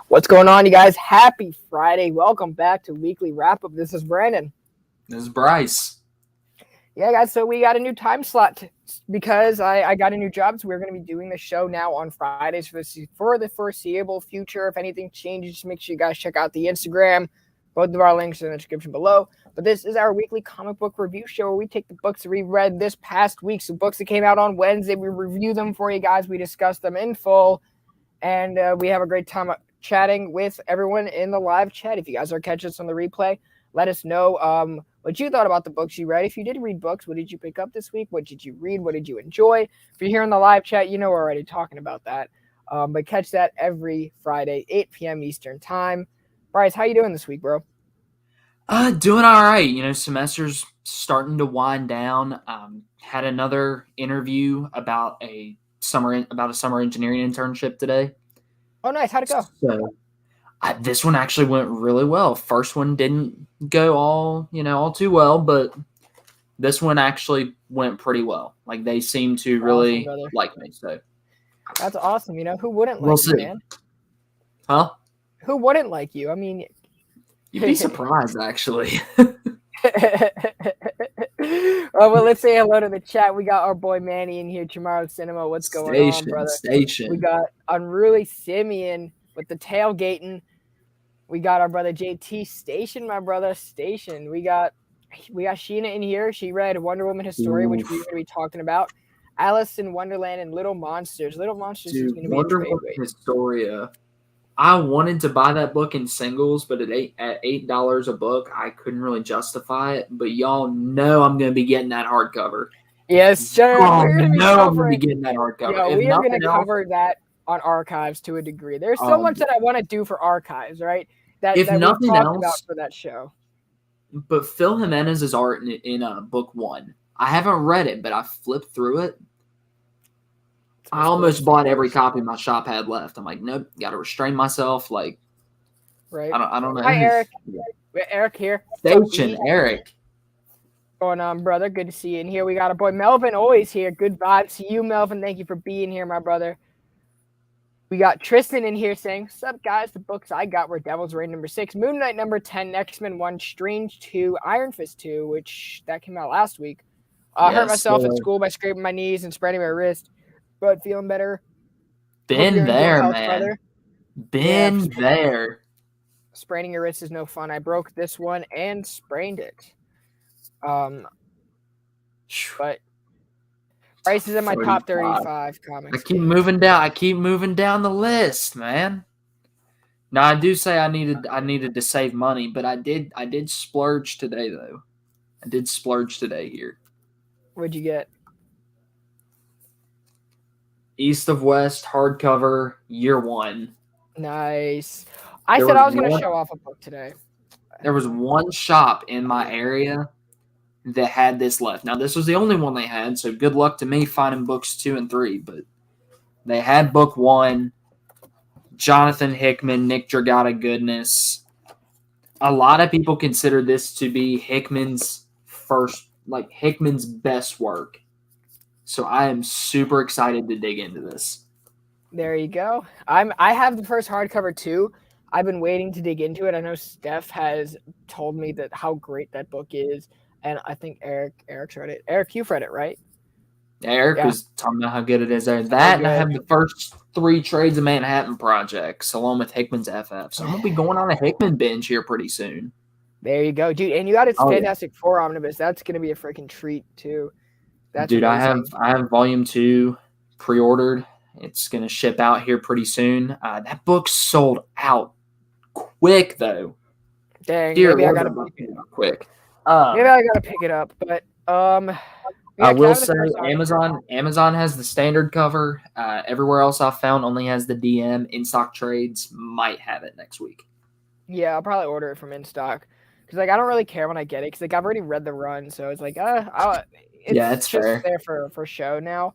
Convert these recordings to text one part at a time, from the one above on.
What's going on, you guys? Happy Friday. Welcome back to Weekly Wrap Up. This is Brandon. This is Bryce. Yeah, guys, so we got a new time slot because I got a new job. So we're going to be doing the show now on Fridays for the foreseeable future. If anything changes, just make sure you guys check out the Instagram. Both of our links are in the description below. But this is our weekly comic book review show where we take the books that we read this past week. So books that came out on Wednesday, we review them for you guys. We discuss them in full. And we have a great time chatting with everyone in the live chat. If you guys are catching us on the replay, let us know what you thought about the books you read. If you did read books, what did you pick up this week? What did you read? What did you enjoy? If you're here in the live chat, you know we're already talking about that. But catch that every Friday, 8 p.m. Eastern time. Bryce, how you doing this week, bro? Doing all right. Semester's starting to wind down. Had another interview about a summer engineering internship today. Oh, nice. How'd it go? So, this one actually went really well. First one didn't go all too well, but this one actually went pretty well. Like, they seem to really like me. So that's awesome. Who wouldn't like you, man? Huh? Who wouldn't like you? I mean, you'd be surprised, actually. Well, let's say hello to the chat. We got our boy Manny in here. Tomorrow Cinema. What's going on, brother? We got Unruly Simeon with the tailgating. We got our brother JT Station, my brother Station. We got Sheena in here. She read Wonder Woman Historia, which we're going to be talking about. Alice in Wonderland and Little Monsters. Little Monsters is going to be Wonder Woman Historia. I wanted to buy that book in singles, but at $8 a book, I couldn't really justify it. But y'all know I'm going to be getting that hardcover. Yes, sir. I'm going to be getting that hardcover. Yeah, we are going to cover that on Archives to a degree. There's so much that I want to do for Archives, right? That nothing else about for that show. But Phil Jimenez's art in book one, I haven't read it, but I flipped through it. I almost bought every copy my shop had left. I'm like, nope, got to restrain myself. Like, right? I don't know. Hi, Eric. Eric here. Station, Eric. What's going on, brother? Good to see you in here. We got our boy Melvin always here. Good vibes to you, Melvin. Thank you for being here, my brother. We got Tristan in here saying, "What's up, guys? The books I got were Devil's Reign number 6, Moon Knight number 10, X-Men 1, Strange 2, Iron Fist 2, which that came out last week. I hurt myself at school by scraping my knees and spraining my wrist. But feeling better. Been there, man. Brother. Been there. Spraining your wrist is no fun. I broke this one and sprained it. But Bryce is in my top 35 comics. I keep moving down the list, man. Now I do say I needed to save money, but I did splurge today though. I did splurge today here. What'd you get? East of West hardcover, year 1. Nice. I said I was going to show off a book today. There was one shop in my area that had this left. Now, this was the only one they had, so good luck to me finding books 2 and 3. But they had book 1, Jonathan Hickman, Nick Dragata goodness. A lot of people consider this to be Hickman's best work. So I am super excited to dig into this. There you go. I have the first hardcover too. I've been waiting to dig into it. I know Steph has told me that how great that book is, and I think Eric's read it. Eric, you've read it, right? Eric was talking about how good it is. And I have the first 3 Trades of Manhattan projects along with Hickman's FF. So I'm gonna be going on a Hickman binge here pretty soon. There you go, dude. And you got his Fantastic Four omnibus. That's gonna be a freaking treat too. That's dude, amazing. I have volume 2 pre-ordered. It's gonna ship out here pretty soon. That book sold out quick though. Dang, maybe I gotta pick it up quick. Maybe I gotta pick it up, but I will say Amazon has the standard cover. Everywhere else I've found only has the DM. In stock trades might have it next week. Yeah, I'll probably order it from in stock because I don't really care when I get it because I've already read the run, so it's it's just fair. There for show now,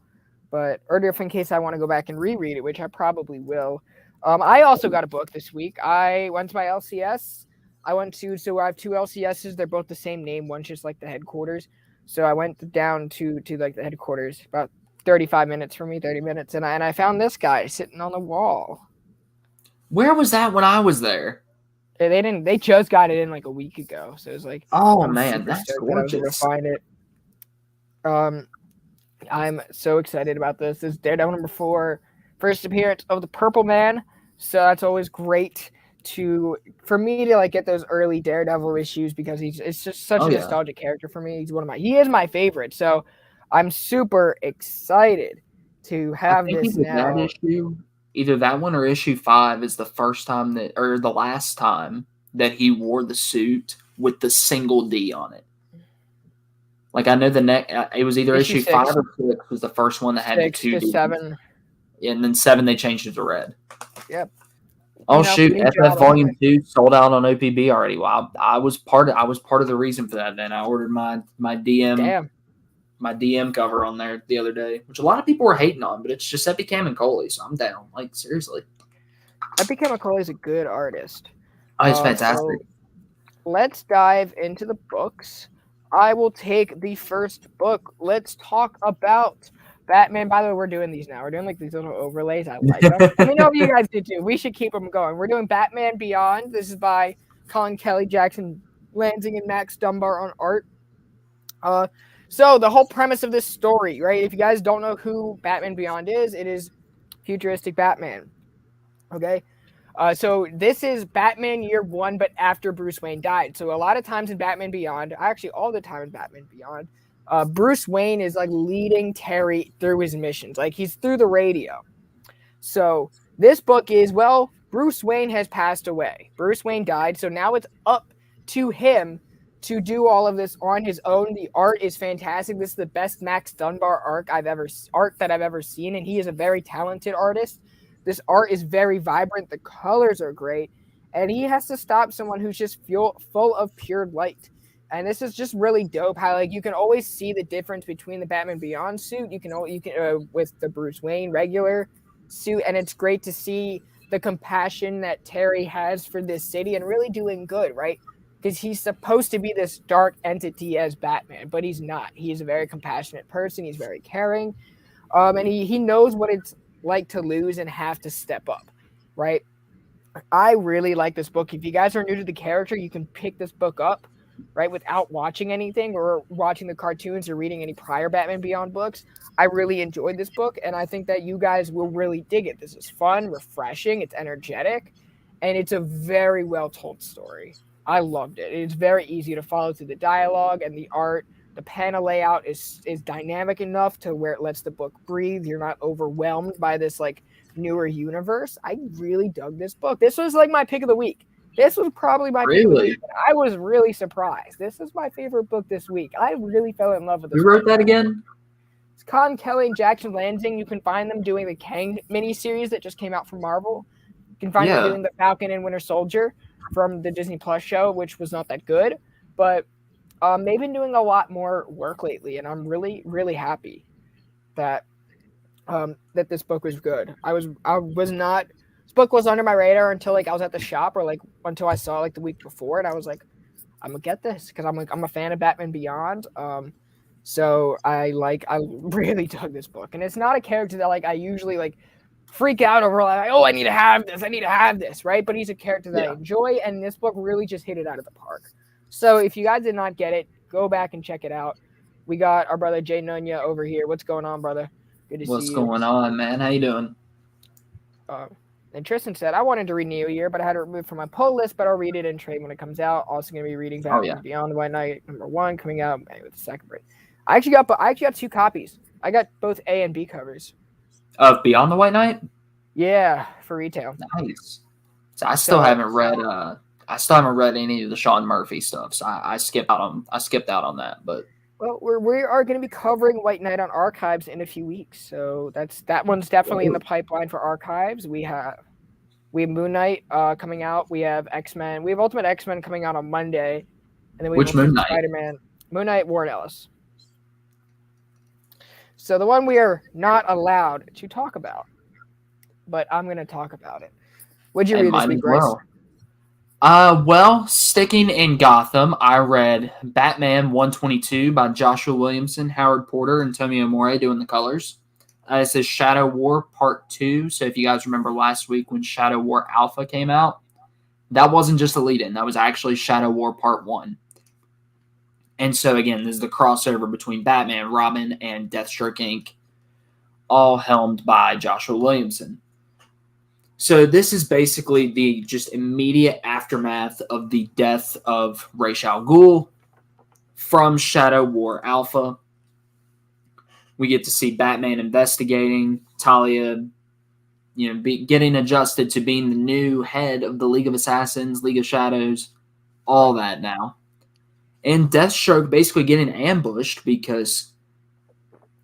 or if in case I want to go back and reread it, which I probably will. I also got a book this week. I went to my LCS. I have 2 LCSs. They're both the same name. One's just like the headquarters. So I went down to like the headquarters, about 35 minutes for me, 30 minutes, and I found this guy sitting on the wall. Where was that when I was there? They didn't. They just got it in like a week ago, so it was like, Oh I'm man, super that's stoked that I was able to gorgeous. find it. I'm so excited about this. This is Daredevil number 4, first appearance of the Purple Man. So that's always great for me to like get those early Daredevil issues because it's just such Oh a yeah. nostalgic character for me. He is my favorite. So I'm super excited to I have think this either that now. issue, either that one or issue 5 is the first time that, or the last time that he wore the suit with the single D on it. Like I know it was either Issue issue 5 6, or 6 was the first one that had the 6 two to Ds, 7. and then 7 they changed it to red. Yep. Oh shoot, New FF job Volume anyway. 2 sold out on OPB already. Well, I was part of the reason for that. Then I ordered my Damn. DM cover on there the other day, which a lot of people were hating on, but it's Giuseppe Camuncoli, so I'm down. Like seriously, Epic Chemical is a good artist. oh, he's fantastic. So let's dive into the books. I will take the first book. Let's talk about Batman. By the way, we're doing these now. We're doing like these little overlays. I like them. Let me know if you guys did too. We should keep them going. We're doing Batman Beyond. This is by Colin Kelly, Jackson Lansing, and Max Dunbar on art. So the whole premise of this story, right? If you guys don't know who Batman Beyond is, it is futuristic Batman. Okay. So this is Batman Year 1, but after Bruce Wayne died. So a lot of times in Batman Beyond, actually all the time in Batman Beyond, Bruce Wayne is like leading Terry through his missions. Like he's through the radio. So this book is, well, Bruce Wayne has passed away. Bruce Wayne died. So now it's up to him to do all of this on his own. The art is fantastic. This is the best Max Dunbar art that I've ever seen. And he is a very talented artist. This art is very vibrant. The colors are great. And he has to stop someone who's just full of pure light. And this is just really dope how like you can always see the difference between the Batman Beyond suit, you can with the Bruce Wayne regular suit, and it's great to see the compassion that Terry has for this city and really doing good, right? Because he's supposed to be this dark entity as Batman, but he's not. He is a very compassionate person. He's very caring. And he knows what it's like to lose and have to step up, right? I really like this book. If you guys are new to the character, you can pick this book up, right, without watching anything or watching the cartoons or reading any prior Batman Beyond books. I really enjoyed this book, and I think that you guys will really dig it. This is fun, refreshing, it's energetic, and it's a very well told story. I loved it. It's very easy to follow through the dialogue and the art. The panel layout is dynamic enough to where it lets the book breathe. You're not overwhelmed by this like newer universe. I really dug this book. This was like my pick of the week. This was probably my pick of the week. I was really surprised. This is my favorite book this week. I really fell in love with this. Who wrote that again? It's Colin Kelly and Jackson Lansing. You can find them doing the Kang miniseries that just came out from Marvel. You can find them doing the Falcon and Winter Soldier from the Disney Plus show, which was not that good. But they've been doing a lot more work lately, and I'm really, really happy that that this book was good. I was not. This book was under my radar until like I was at the shop or like until I saw it like the week before, and I was like, I'm gonna get this because I'm a fan of Batman Beyond. So I really dug this book, and it's not a character that like I usually like freak out over like, oh, I need to have this, right? But he's a character that I enjoy, and this book really just hit it out of the park. So if you guys did not get it, go back and check it out. We got our brother Jay Nunya over here. What's going on, brother? Good to see you. What's going on, man? How you doing? And Tristan said, I wanted to read Neo Year, but I had it removed from my pull list, but I'll read it in trade when it comes out. Also going to be reading Batman Beyond the White Knight #1 coming out with the second break. I actually got 2 copies. I got both A and B covers. Of Beyond the White Knight? Yeah, for retail. Nice. So I still haven't read any of the Sean Murphy stuff. So I skipped out on that, but well, we are going to be covering White Knight on Archives in a few weeks, so that one's definitely in the pipeline for Archives. We have Moon Knight coming out. We have X-Men. We have Ultimate X-Men coming out on Monday, and then we have Moon Knight? Spider-Man. Moon Knight, Warren Ellis. So the one we are not allowed to talk about, but I'm going to talk about it. What'd you read this week, Bryce? Well, sticking in Gotham, I read Batman 122 by Joshua Williamson, Howard Porter, and Tommy Amore doing the colors. It says Shadow War Part 2. So if you guys remember last week when Shadow War Alpha came out, that wasn't just a lead-in. That was actually Shadow War Part 1. And so, again, this is the crossover between Batman, Robin, and Deathstroke Inc., all helmed by Joshua Williamson. So this is basically the just immediate aftermath of the death of Ra's al Ghul from Shadow War Alpha. We get to see Batman investigating, Talia, getting adjusted to being the new head of the League of Assassins, League of Shadows, all that now. And Deathstroke basically getting ambushed because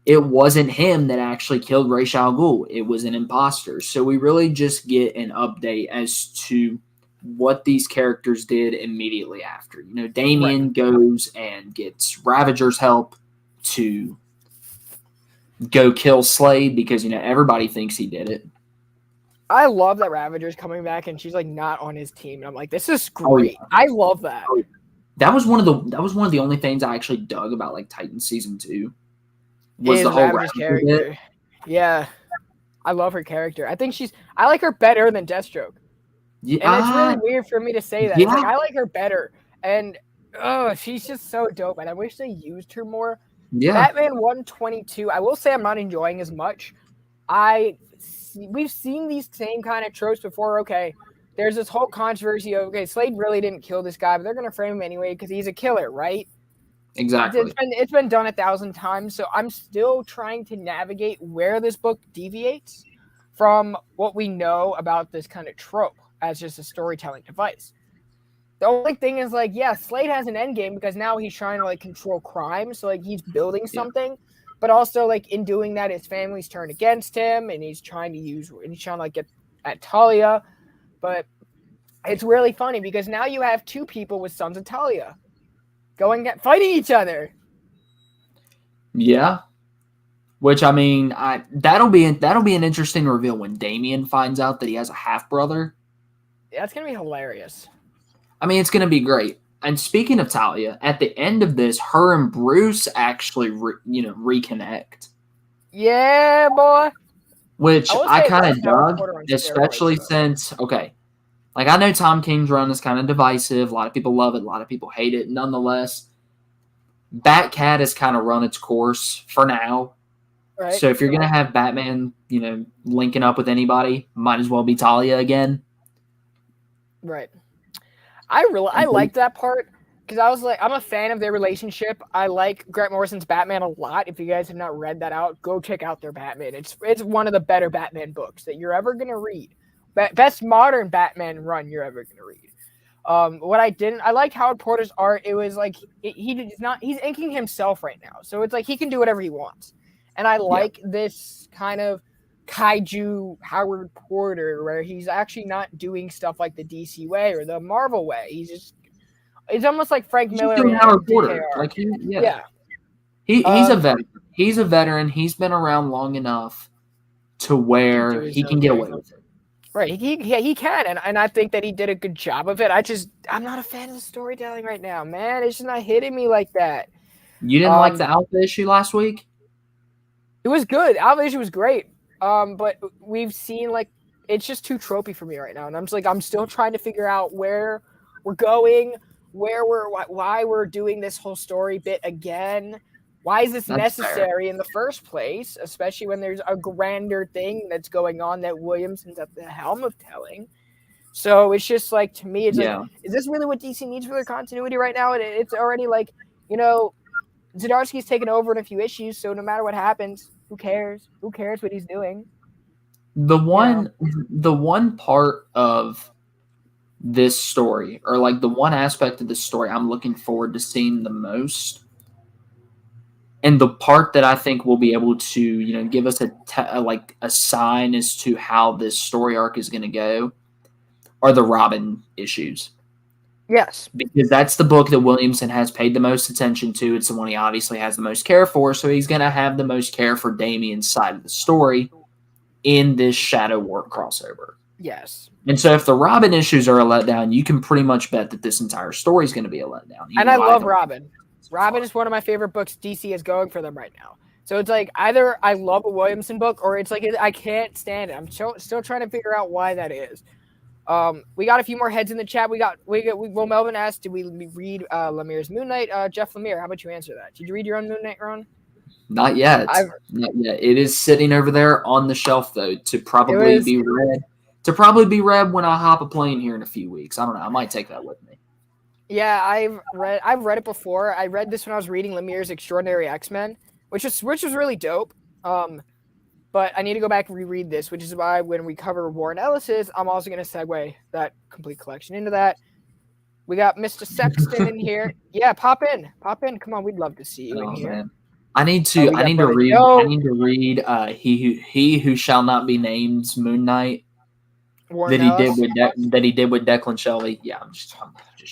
it wasn't him that actually killed Ra's al Ghul. It was an imposter. So we really just get an update as to what these characters did immediately after. Damian goes and gets Ravager's help to go kill Slade because, everybody thinks he did it. I love that Ravager's coming back and she's like not on his team. And I'm like, this is great. Oh, yeah. I love that. Oh, yeah. That was one of the only things I actually dug about like Titan Season 2. Was the whole Ravager's character. Bit. Yeah. I love her character. I like her better than Deathstroke. Yeah. And it's really weird for me to say that. Yeah. It's like I like her better. And she's just so dope. And I wish they used her more. Yeah. Batman 122, I will say I'm not enjoying as much. We've seen these same kind of tropes before. Okay, there's this whole controversy of, Slade really didn't kill this guy, but they're going to frame him anyway because he's a killer, right? Exactly. It's been done 1,000 times, so I'm still trying to navigate where this book deviates from what we know about this kind of trope as just a storytelling device. The only thing is, Slade has an end game because now he's trying to, control crime, so, he's building something. Yeah. But also, in doing that, his family's turned against him, and he's trying to get at Talia. But it's really funny because now you have two people with sons of Talia fighting each other. Yeah. Which, that'll be an interesting reveal when Damian finds out that he has a half-brother. Yeah, it's going to be hilarious. It's going to be great. And speaking of Talia, at the end of this, her and Bruce actually, reconnect. Yeah, boy. Which I kind of dug, especially since, I know Tom King's run is kind of divisive. A lot of people love it. A lot of people hate it. Nonetheless, Batcat has kind of run its course for now. Right. So if you're going to have Batman, linking up with anybody, might as well be Talia again. Right. I liked that part because I was I'm a fan of their relationship. I like Grant Morrison's Batman a lot. If you guys have not read that out, go check out their Batman. It's one of the better Batman books that you're ever gonna read. Best modern Batman run you're ever gonna read. I liked Howard Porter's art. It was he's inking himself right now, so it's he can do whatever he wants. And I like this kind of kaiju Howard Porter where he's actually not doing stuff like the DC way or the Marvel way. It's almost like Frank Miller and Howard Porter. He's a veteran. He's a veteran. He's been around long enough to where he can get away with it. Right. He can. And I think that he did a good job of it. I'm not a fan of the storytelling right now, man. It's just not hitting me like that. You didn't like the Alpha issue last week? It was good. Alpha issue was great. But we've seen it's just too tropey for me right now, and I'm still trying to figure out where we're going, why we're doing this whole story bit again. Why is this necessary in the first place, especially when there's a grander thing that's going on that Williamson's at the helm of telling? So it's just to me, it's is this really what DC needs for their continuity right now? And it's already Zdarsky's taken over in a few issues, so no matter what happens, who cares? Who cares what he's doing? The one part of this story, or the one aspect of this story I'm looking forward to seeing the most, and the part that I think will be able to, give us a sign as to how this story arc is going to go, are the Robin issues. Yes. Because that's the book that Williamson has paid the most attention to. It's the one he obviously has the most care for, so he's going to have the most care for Damian's side of the story in this Shadow War crossover. Yes. And so if the Robin issues are a letdown, you can pretty much bet that this entire story is going to be a letdown. And I love Robin. Robin is one of my favorite books DC is going for them right now. So it's like either I love a Williamson book or it's like I can't stand it. I'm still trying to figure out why that is. We got a few more heads in the chat. Well, Melvin asked, did we read Lemire's Moon Knight? Jeff Lemire, how about you answer that? Did you read your own Moon Knight, Ron? Not yet. Not yet. It is sitting over there on the shelf though to probably be read. To probably be read when I hop a plane here in a few weeks. I don't know. I might take that with me. Yeah, I've read it before. I read this when I was reading Lemire's Extraordinary X-Men, which was really dope. But I need to go back and reread this, which is why when we cover Warren Ellis's, I'm also going to segue that complete collection into that. We got Mr. Sexton in here. Yeah, pop in. Come on, we'd love to see you in here. Man. I need to read He Who Shall Not Be Named's Moon Knight that he did with Declan Shelby. Yeah, I'm just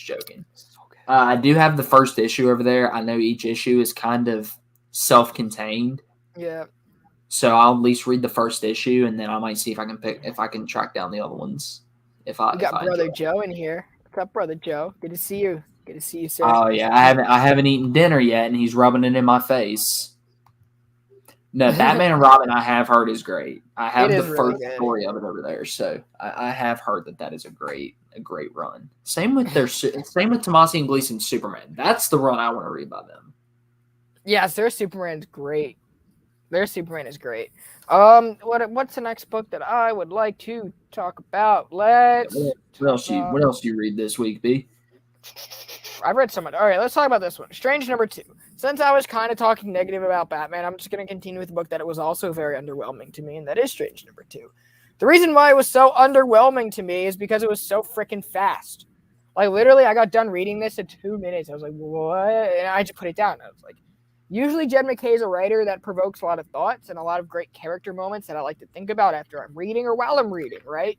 joking. I do have the first issue over there. I know each issue is kind of self-contained. Yeah. So I'll at least read the first issue, and then I might see if I can track down the other ones. We got Brother Joe in here. What's up, Brother Joe? Good to see you. Good to see you, sir. Oh yeah, I haven't eaten dinner yet, and he's rubbing it in my face. No, Batman and Robin I have heard is great. I have the first story of it over there, so I have heard that is a great run. Same with Tomasi and Gleason's Superman. That's the run I want to read by them. Yes, their Superman's great. Their Superman is great. What's the next book that I would like to talk about? What else do you read this week, B? I've read so much. All right, let's talk about this one. Strange number 2. Since I was kind of talking negative about Batman, I'm just going to continue with the book that it was also very underwhelming to me, and that is Strange number 2. The reason why it was so underwhelming to me is because it was so freaking fast. Like, literally, I got done reading this in 2 minutes. I was like, what? And I just put it down. I was like, usually Jed MacKay is a writer that provokes a lot of thoughts and a lot of great character moments that I like to think about after I'm reading or while I'm reading, right?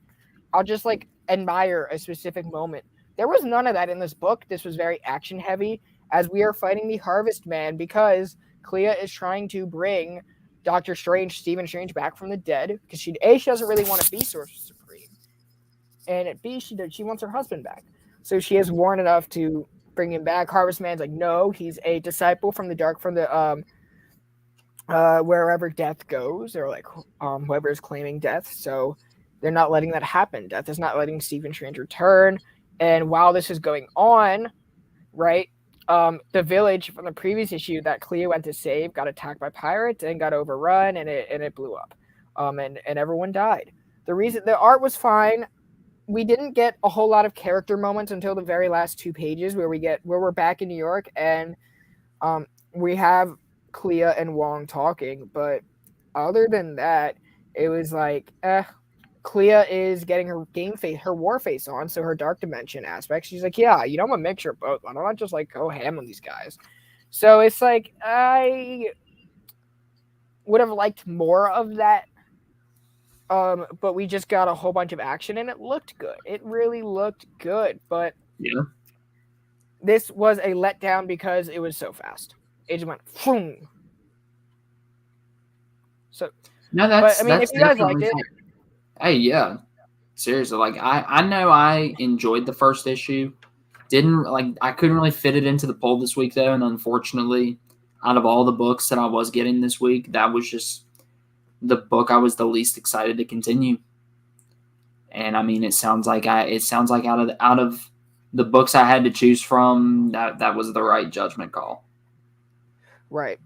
I'll just, like, admire a specific moment. There was none of that in this book. This was very action-heavy as we are fighting the Harvest Man because Clea is trying to bring Doctor Strange, Stephen Strange, back from the dead because she doesn't really want to be Sorcerer Supreme, and B, she wants her husband back. So she has Warren enough to bring him back. Harvest Man's like, no, he's a disciple from the wherever death goes, or like whoever is claiming death. So they're not letting that happen. Death is not letting Stephen Strange return. And while this is going on, right, the village from the previous issue that Clea went to save got attacked by pirates and got overrun, and it blew up, and everyone died. The art was fine. We didn't get a whole lot of character moments until the very last 2 pages where we're back in New York and we have Clea and Wong talking. But other than that, it was like, Clea is getting her war face on, so her dark dimension aspect. She's like, yeah, I'm a mixture of both. I don't just like go ham on these guys. So it's like I would have liked more of that. But we just got a whole bunch of action and it looked good. It really looked good. But yeah, this was a letdown because it was so fast. It just went boom. So no, that's. But, I mean, if you guys liked it, hey, yeah, seriously, like I know I enjoyed the first issue. I couldn't really fit it into the poll this week though, and unfortunately, out of all the books that I was getting this week, that was just the book I was the least excited to continue. And I mean, it sounds like out of the books I had to choose from, that was the right judgment call. Right.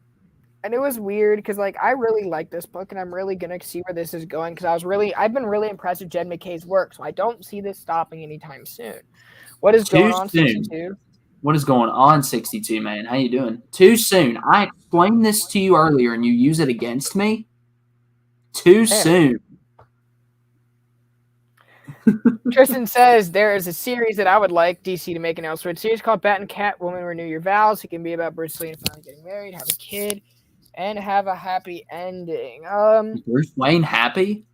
And it was weird because like I really like this book and I'm really gonna see where this is going because I've been really impressed with Jed MacKay's work, so I don't see this stopping anytime soon. What is going on, 62? What is going on, 62, man? How you doing? Too soon. I explained this to you earlier and you use it against me? Too soon. Tristan says there is a series that I would like DC to make an Elseworld series called Bat and Catwoman Renew Your Vows. It can be about Bruce Lee and finally getting married, have a kid, and have a happy ending. Bruce Wayne happy?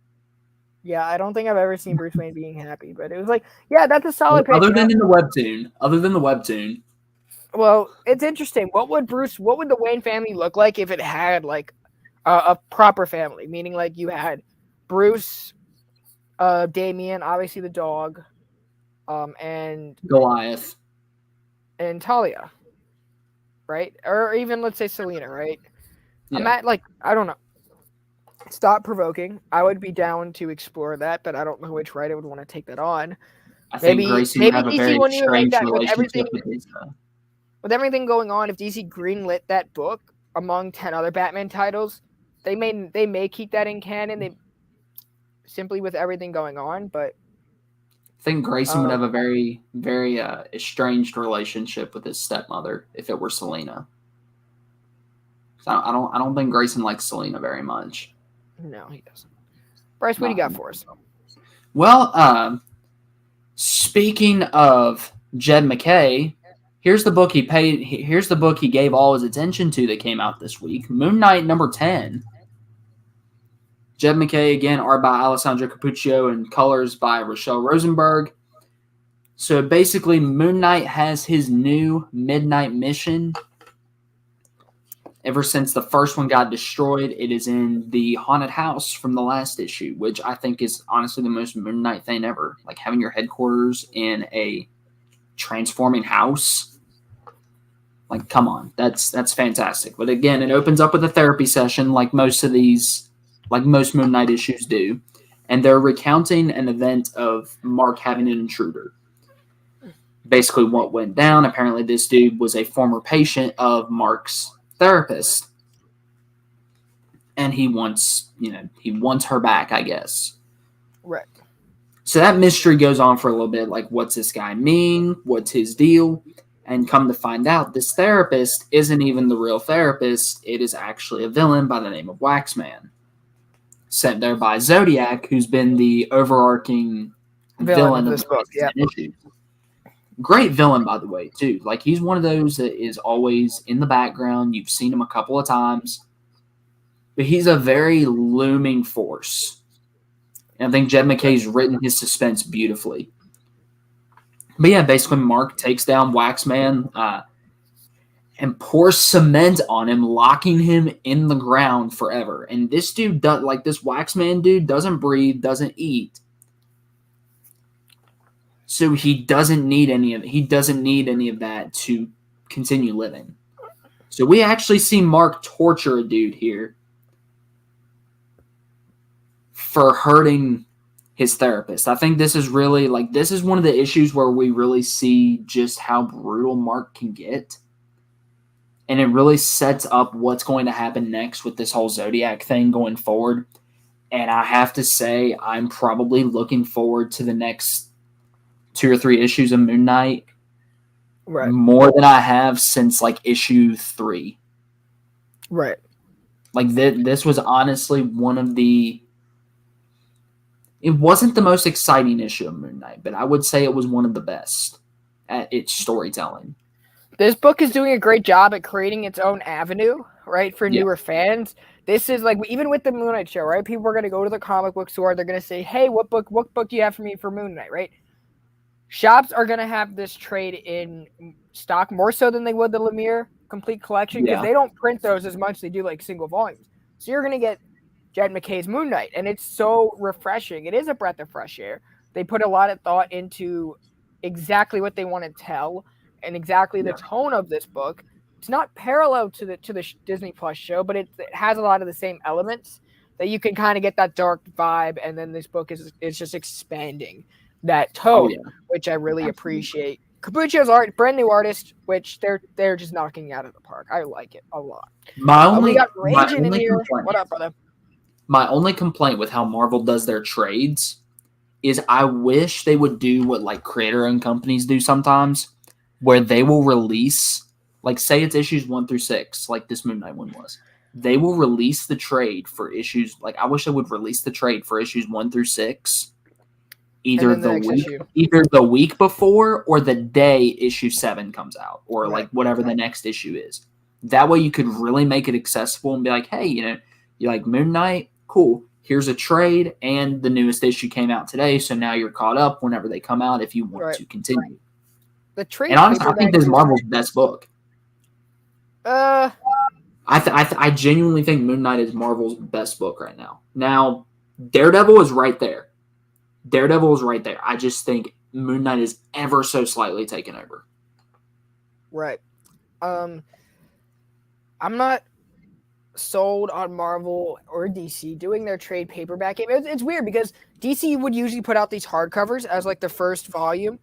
Yeah, I don't think I've ever seen Bruce Wayne being happy, but it was like, yeah, that's a solid pitch. Other than the webtoon. Well, it's interesting. What would the Wayne family look like if it had like a proper family? Meaning like you had Bruce, Damien, obviously the dog, and Goliath, and Talia, right? Or even let's say Selena, right? I'm at I don't know. Stop provoking. I would be down to explore that, but I don't know which writer would want to take that on. I think Gracie would have a DC very wouldn't even make strange that relationship with his. With everything going on. If DC greenlit that book among 10 other Batman titles, they may keep that in canon. They simply with everything going on, but I think Grayson would have a very, very estranged relationship with his stepmother if it were Selena. I don't think Grayson likes Selena very much. No, he doesn't. Bryce, what do you got for us? Well, speaking of Jed MacKay, here's the book he gave all his attention to that came out this week. Moon Knight number 10. Jed MacKay, again, art by Alessandro Cappuccio and colors by Rochelle Rosenberg. So basically, Moon Knight has his new midnight mission. Ever since the first one got destroyed, it is in the haunted house from the last issue, which I think is honestly the most Moon Knight thing ever. Like having your headquarters in a transforming house. Like, come on, that's fantastic. But again, it opens up with a therapy session, like most Moon Knight issues do, and they're recounting an event of Mark having an intruder. Basically, what went down. Apparently, this dude was a former patient of Mark's therapist, and he wants her back, I guess. Right. So that mystery goes on for a little bit. Like, what's this guy mean? What's his deal? And come to find out, this therapist isn't even the real therapist. It is actually a villain by the name of Waxman, sent there by Zodiac, who's been the overarching villain of this book. Yeah. Great villain, by the way, too. Like, he's one of those that is always in the background. You've seen him a couple of times. But he's a very looming force. And I think Jed MacKay's written his suspense beautifully. But yeah, basically Mark takes down Waxman and pours cement on him, locking him in the ground forever. And this dude, this Waxman dude, doesn't breathe, doesn't eat. So he doesn't need any of that to continue living. So we actually see Mark torture a dude here for hurting his therapist. I think this is really this is one of the issues where we really see just how brutal Mark can get. And it really sets up what's going to happen next with this whole Zodiac thing going forward. And I have to say, I'm probably looking forward to the next 2 or 3 issues of Moon Knight, right, more than I have since issue 3. Right. This was honestly one of the. It wasn't the most exciting issue of Moon Knight, but I would say it was one of the best at its storytelling. This book is doing a great job at creating its own avenue, right, for newer fans. This is even with the Moon Knight show, right? People are going to go to the comic book store. They're going to say, "Hey, what book do you have for me for Moon Knight?" Right? Shops are going to have this trade in stock more so than they would the Lemire complete collection because they don't print those as much as they do single volumes. So you're going to get Jed MacKay's Moon Knight, and it's so refreshing. It is a breath of fresh air. They put a lot of thought into exactly what they want to tell and exactly the tone of this book. It's not parallel to the Disney Plus show, but it has a lot of the same elements that you can kind of get that dark vibe, and then this book is just expanding that tone, which I really appreciate. Cappuccio's art, brand new artist, which they're just knocking out of the park. I like it a lot. We got Rage in here. What up, brother? My only complaint with how Marvel does their trades is I wish they would do what creator-owned companies do sometimes, where they will release, say it's issues 1 through 6, like this Moon Knight one was. They will release the trade for issues. I wish they would release the trade for issues 1 through 6. Either the week before or the day issue 7 comes out, or whatever the next issue is. That way you could really make it accessible and be like, hey, you like Moon Knight? Cool. Here's a trade, and the newest issue came out today, so now you're caught up whenever they come out if you want to continue. The trade, and honestly, I think this is Marvel's best book. I genuinely think Moon Knight is Marvel's best book right now. Now, Daredevil is right there. I just think Moon Knight is ever so slightly taken over. Right. I'm not sold on Marvel or DC doing their trade paperback game. It's weird because DC would usually put out these hardcovers as like the first volume.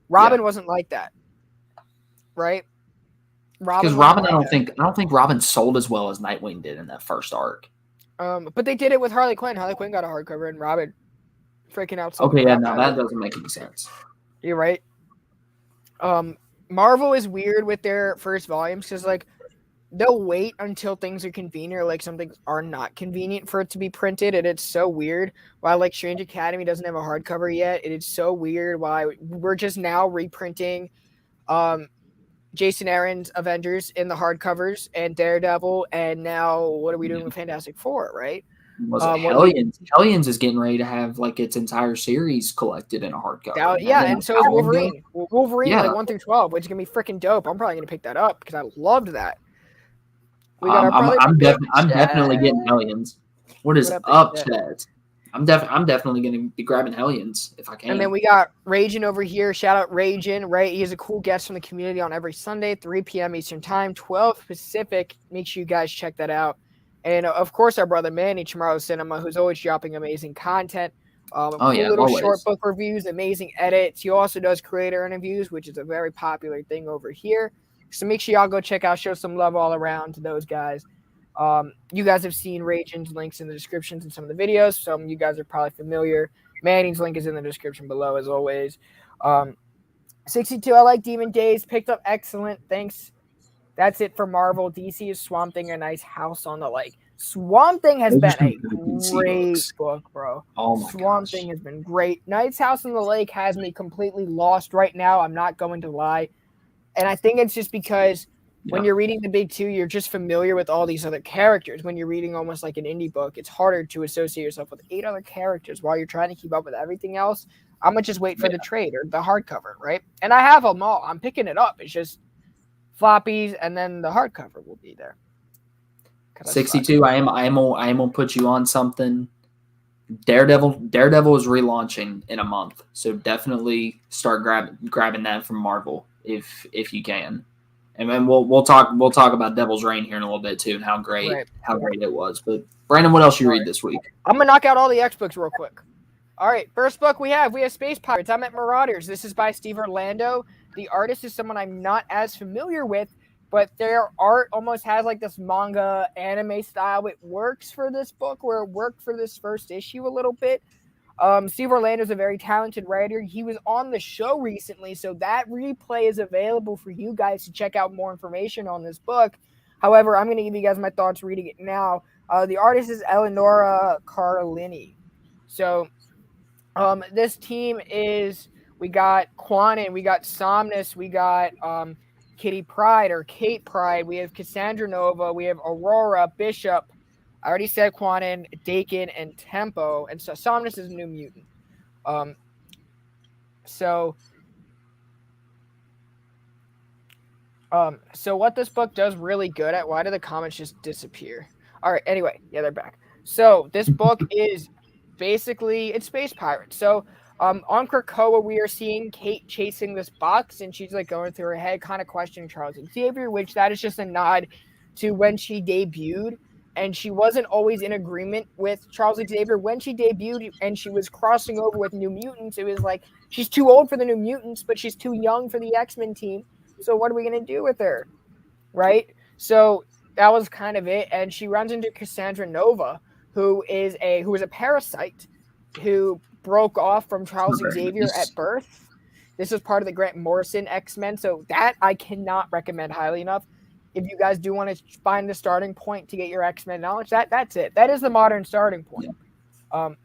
Robin wasn't like that, right? Because Robin, I don't think Robin sold as well as Nightwing did in that first arc. But they did it with Harley Quinn. Harley Quinn got a hardcover, and Robin freaking out. Okay, yeah, no, that doesn't make any sense. You're right. Marvel is weird with their first volumes because like they'll wait until things are convenient or like some things are not convenient for it to be printed, and it's so weird. While like Strange Academy doesn't have a hardcover yet, it is so weird why we're just now reprinting Jason Aaron's Avengers in the hardcovers and Daredevil, and now what are we doing with Fantastic Four, right? Was it Hellions? Hellions is getting ready to have like its entire series collected in a hardcover. And so is Wolverine. Like 1 through 12, which is gonna be freaking dope. I'm probably gonna pick that up because I loved that. We got I'm definitely getting Hellions. What is up, Chad? I'm definitely going to be grabbing Hellions if I can. And then we got Ragin over here. Shout out Ragin, right? He is a cool guest from the community on every Sunday, 3 p.m. Eastern Time, 12 Pacific. Make sure you guys check that out. And, of course, our brother Manny, Tomorrow Cinema, who's always dropping amazing content. Short book reviews, amazing edits. He also does creator interviews, which is a very popular thing over here. So make sure y'all go check out, show some love all around to those guys. You guys have seen Ragin's links in the descriptions in some of the videos. Some of you guys are probably familiar. Manning's link is in the description below, as always. 62, I like Demon Days. Picked up excellent. Thanks. That's it for Marvel. DC is Swamp Thing, a nice house on the lake. Swamp Thing has been a great book, bro. Swamp Thing has been great. Knight's House on the Lake has me completely lost right now. I'm not going to lie. And I think it's just because when you're reading the big two, you're just familiar with all these other characters. When you're reading almost like an indie book, it's harder to associate yourself with 8 other characters while you're trying to keep up with everything else. I'm going to just wait for the trade or the hardcover, right? And I have them all. I'm picking it up. It's just floppies, and then the hardcover will be there. 62, I am gonna put you on something. Daredevil is relaunching in a month, so definitely start grabbing that from Marvel if you can, and then we'll talk about Devil's Reign here in a little bit too, and how great it was. But Brandon, what else you read this week? I'm gonna knock out all the X books real quick. All right, first book we have Space Pirates. I'm at Marauders. This is by Steve Orlando. The artist is someone I'm not as familiar with, but their art almost has like this manga anime style. It works for this book, where it worked for this first issue a little bit. Steve Orlando is a very talented writer. He was on the show recently, so that replay is available for you guys to check out more information on this book. However, I'm going to give you guys my thoughts reading it now. The artist is Eleonora Carlini. So this team is, we got Quanon, we got Somnus, we got Kitty Pryde or Kate Pryde, we have Cassandra Nova, we have Aurora, Bishop, I already said Quanon, Dakin, and Tempo, and so Somnus is a new mutant. So what this book does really good at, why do the comments just disappear? All right, anyway, yeah, they're back. So this book is basically, it's Space Pirates. So on Krakoa, we are seeing Kate chasing this box, and she's like going through her head, kind of questioning Charles Xavier, which that is just a nod to when she debuted. And she wasn't always in agreement with Charles Xavier when she debuted, and she was crossing over with New Mutants. It was like, she's too old for the New Mutants, but she's too young for the X-Men team. So what are we going to do with her? Right? So that was kind of it. And she runs into Cassandra Nova, who is a parasite who broke off from Charles Xavier at birth. This is part of the Grant Morrison X-Men. So that I cannot recommend highly enough. If you guys do want to find the starting point to get your X-Men knowledge, that's it. That is the modern starting point. And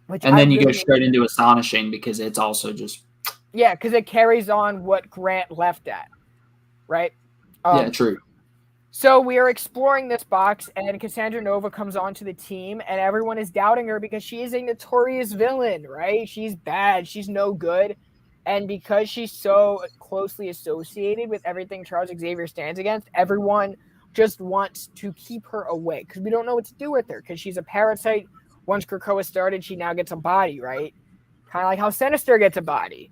then you go straight into Astonishing, because it's also just... Yeah, because it carries on what Grant left at, right? Yeah, true. So we are exploring this box, and Cassandra Nova comes onto the team, and everyone is doubting her because she is a notorious villain, right? She's bad. She's no good. And because she's so closely associated with everything Charles Xavier stands against, everyone just wants to keep her away because we don't know what to do with her because she's a parasite. Once Krakoa started, she now gets a body, right? Kind of like how Sinister gets a body,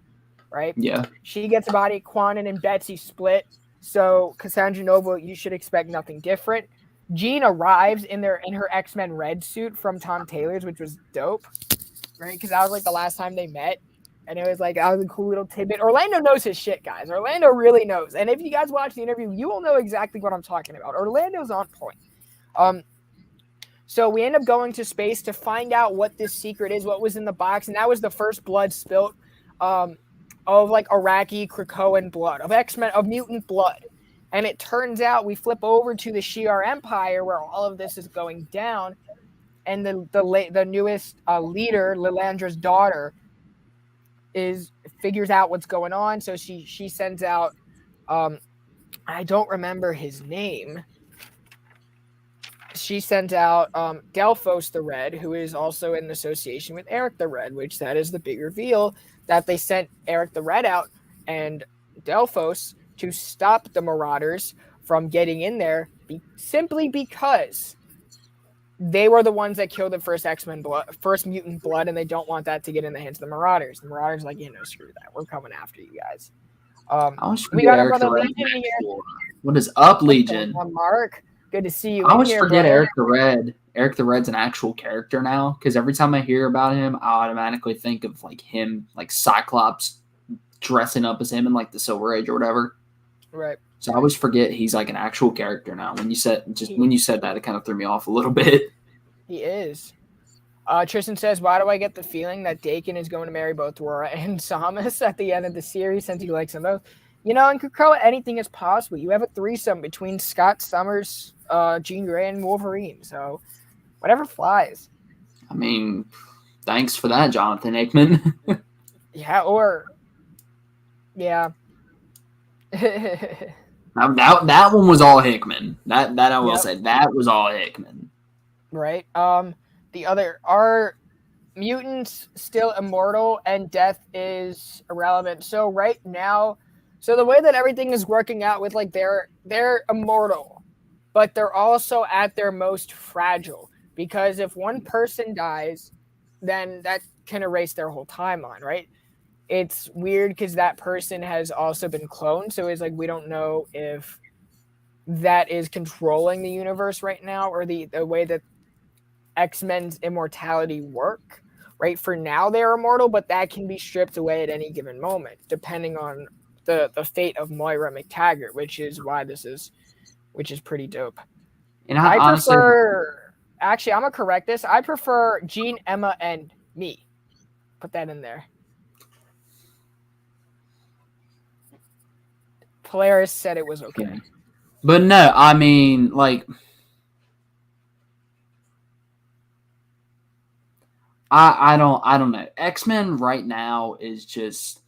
right? Yeah. She gets a body. Quanon and Betsy split. So Cassandra Nova, you should expect nothing different. Jean arrives in her X-Men red suit from Tom Taylor's, which was dope, right? Because that was like the last time they met. And it was like, that was a cool little tidbit. Orlando knows his shit, guys. Orlando really knows. And if you guys watch the interview, you will know exactly what I'm talking about. Orlando's on point. So we end up going to space to find out what this secret is, what was in the box. And that was the first blood spilt of like Iraqi Krakoan blood, of X-Men, of mutant blood. And it turns out we flip over to the Shi'ar Empire where all of this is going down. And the newest leader, Lilandra's daughter, figures out what's going on. So she sends out, I don't remember his name. She sent out Delphos the Red, who is also in association with Eric the Red, which that is the big reveal that they sent Eric the Red out and Delphos to stop the Marauders from getting in there simply because they were the ones that killed the first X-Men blood, first mutant blood, and they don't want that to get in the hands of the Marauders. The Marauders are like, screw that. We're coming after you guys. We got our brother Legion here. What is up, Legion? Mark, good to see you. I always forget Eric the Red. Eric the Red's an actual character now, because every time I hear about him, I automatically think of like him, like Cyclops dressing up as him in like the Silver Age or whatever. Right. So I always forget he's like an actual character now. When you said that, it kind of threw me off a little bit. He is. Tristan says, why do I get the feeling that Dakin is going to marry both Aurora and Samus at the end of the series since he likes them both? In Krakoa, anything is possible. You have a threesome between Scott Summers, Jean Grey, and Wolverine. So whatever flies. I mean, thanks for that, Jonathan Hickman. Yeah. That one was all Hickman. That I will say, that was all Hickman. Right. Are mutants still immortal and death is irrelevant? So right now, the way that everything is working out with like they're immortal, but they're also at their most fragile, because if one person dies, then that can erase their whole timeline, right? It's weird because that person has also been cloned, so it's like we don't know if that is controlling the universe right now, or the way that X-Men's immortality work. Right, for now they're immortal, but that can be stripped away at any given moment, depending on the fate of Moira McTaggart, which is pretty dope. And I honestly prefer, actually, I'm gonna correct this. I prefer Jean, Emma, and me. Put that in there. Polaris said it was okay. But no, I mean, like, I don't know. X-Men right now is just,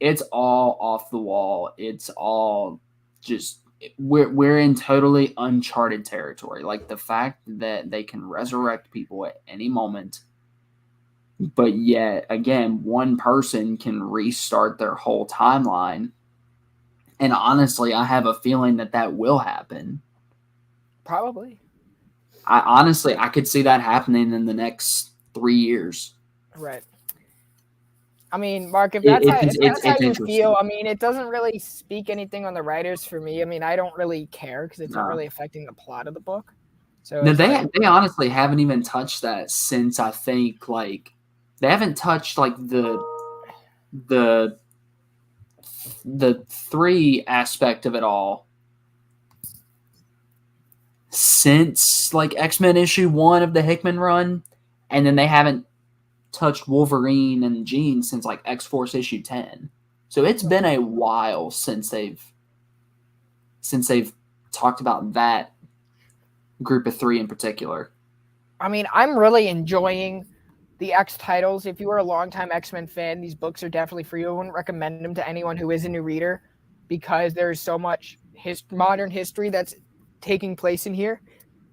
it's all off the wall. It's all just, we're in totally uncharted territory. Like the fact that they can resurrect people at any moment, but yet again, one person can restart their whole timeline. And honestly, I have a feeling that will happen. Probably. I could see that happening in the next 3 years. Right. I mean, Mark, if that's how you feel, I mean, it doesn't really speak anything on the writers for me. I mean, I don't really care because it's not really affecting the plot of the book. So no, they honestly haven't even touched that since, I think, like, they haven't touched like the 3 aspect of it all since like X-Men issue 1 of the Hickman run, and then they haven't touched Wolverine and Jean since like X-Force issue 10. So it's been a while since they've talked about that group of 3 in particular. I mean, I'm really enjoying the X titles. If you are a longtime X-Men fan, these books are definitely for you. I wouldn't recommend them to anyone who is a new reader because there's so much modern history that's taking place in here,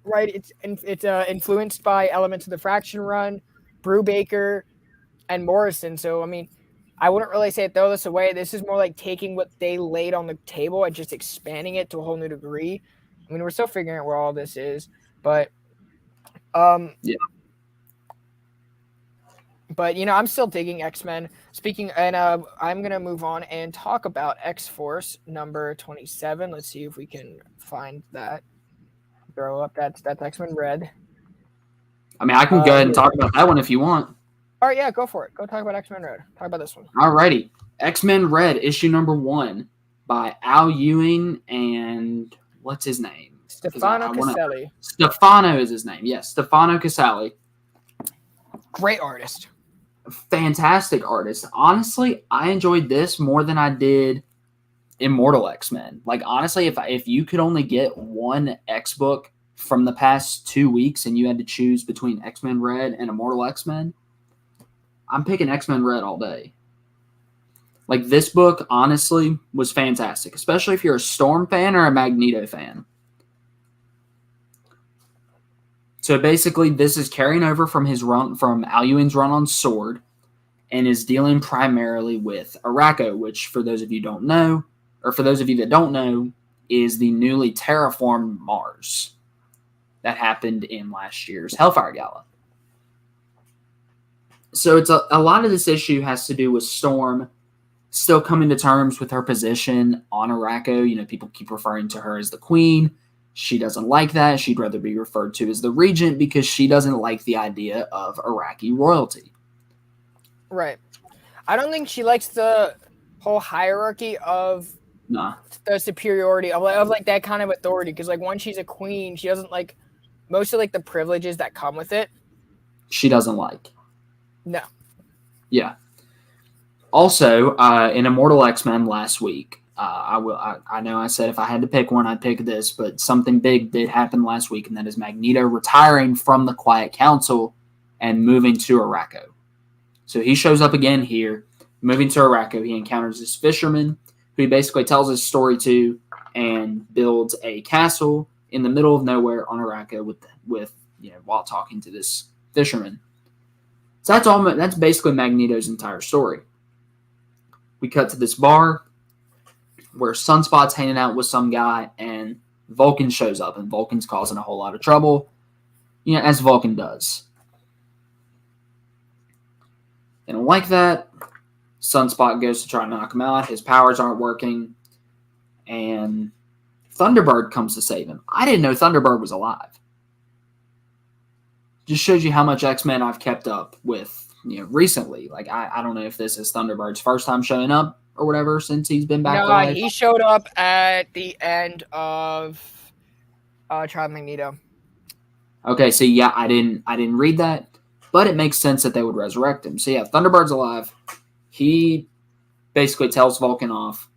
right? It's influenced by elements of the Fraction Run, Brubaker, and Morrison. So, I mean, I wouldn't really say throw this away. This is more like taking what they laid on the table and just expanding it to a whole new degree. I mean, we're still figuring out where all this is, but yeah. But, I'm still digging X-Men. Speaking, and I'm going to move on and talk about X-Force number 27. Let's see if we can find that. throw up. That's X-Men Red. I mean, I can go ahead and talk about that one if you want. All right, yeah, go for it. Go talk about X-Men Red. Talk about this one. Alrighty. X-Men Red, issue number 1 by Al Ewing and what's his name? Stefano Caselli. Stefano is his name. Yes, Stefano Caselli. Great artist. Fantastic artist. Honestly, I enjoyed this more than I did Immortal X-Men. Like, honestly, if you could only get one X book from the past 2 weeks and you had to choose between X-Men Red and Immortal X-Men, I'm picking X-Men Red all day. Like, this book, honestly, was fantastic, especially if you're a Storm fan or a Magneto fan. So basically, this is carrying over from his run, from Al Ewing's run on Sword, and is dealing primarily with Arakko, which, for those of you don't know, or for those of you that don't know, is the newly terraformed Mars that happened in last year's Hellfire Gala. So it's a lot of this issue has to do with Storm still coming to terms with her position on Arakko. You know, people keep referring to her as the Queen. She doesn't like that. She'd rather be referred to as the Regent because she doesn't like the idea of Iraqi royalty. Right. I don't think she likes the whole hierarchy of the superiority of like that kind of authority. Because like once she's a queen, she doesn't like most of like the privileges that come with it. She doesn't like. No. Yeah. Also, in Immortal X-Men last week, I know I said if I had to pick one, I'd pick this, but something big did happen last week, and that is Magneto retiring from the Quiet Council and moving to Arakko. So he shows up again here, moving to Arakko. He encounters this fisherman who he basically tells his story to and builds a castle in the middle of nowhere on Arakko with while talking to this fisherman. So that's basically Magneto's entire story. We cut to this bar where Sunspot's hanging out with some guy, and Vulcan shows up, and Vulcan's causing a whole lot of trouble, as Vulcan does. They don't like that. Sunspot goes to try and knock him out. His powers aren't working, and Thunderbird comes to save him. I didn't know Thunderbird was alive. Just shows you how much X-Men I've kept up with, recently. Like, I don't know if this is Thunderbird's first time showing up or whatever since he's been back to life. He showed up at the end of Child Magneto. Okay, so yeah, I didn't read that, but it makes sense that they would resurrect him. So yeah, Thunderbird's alive. He basically tells Vulcan off,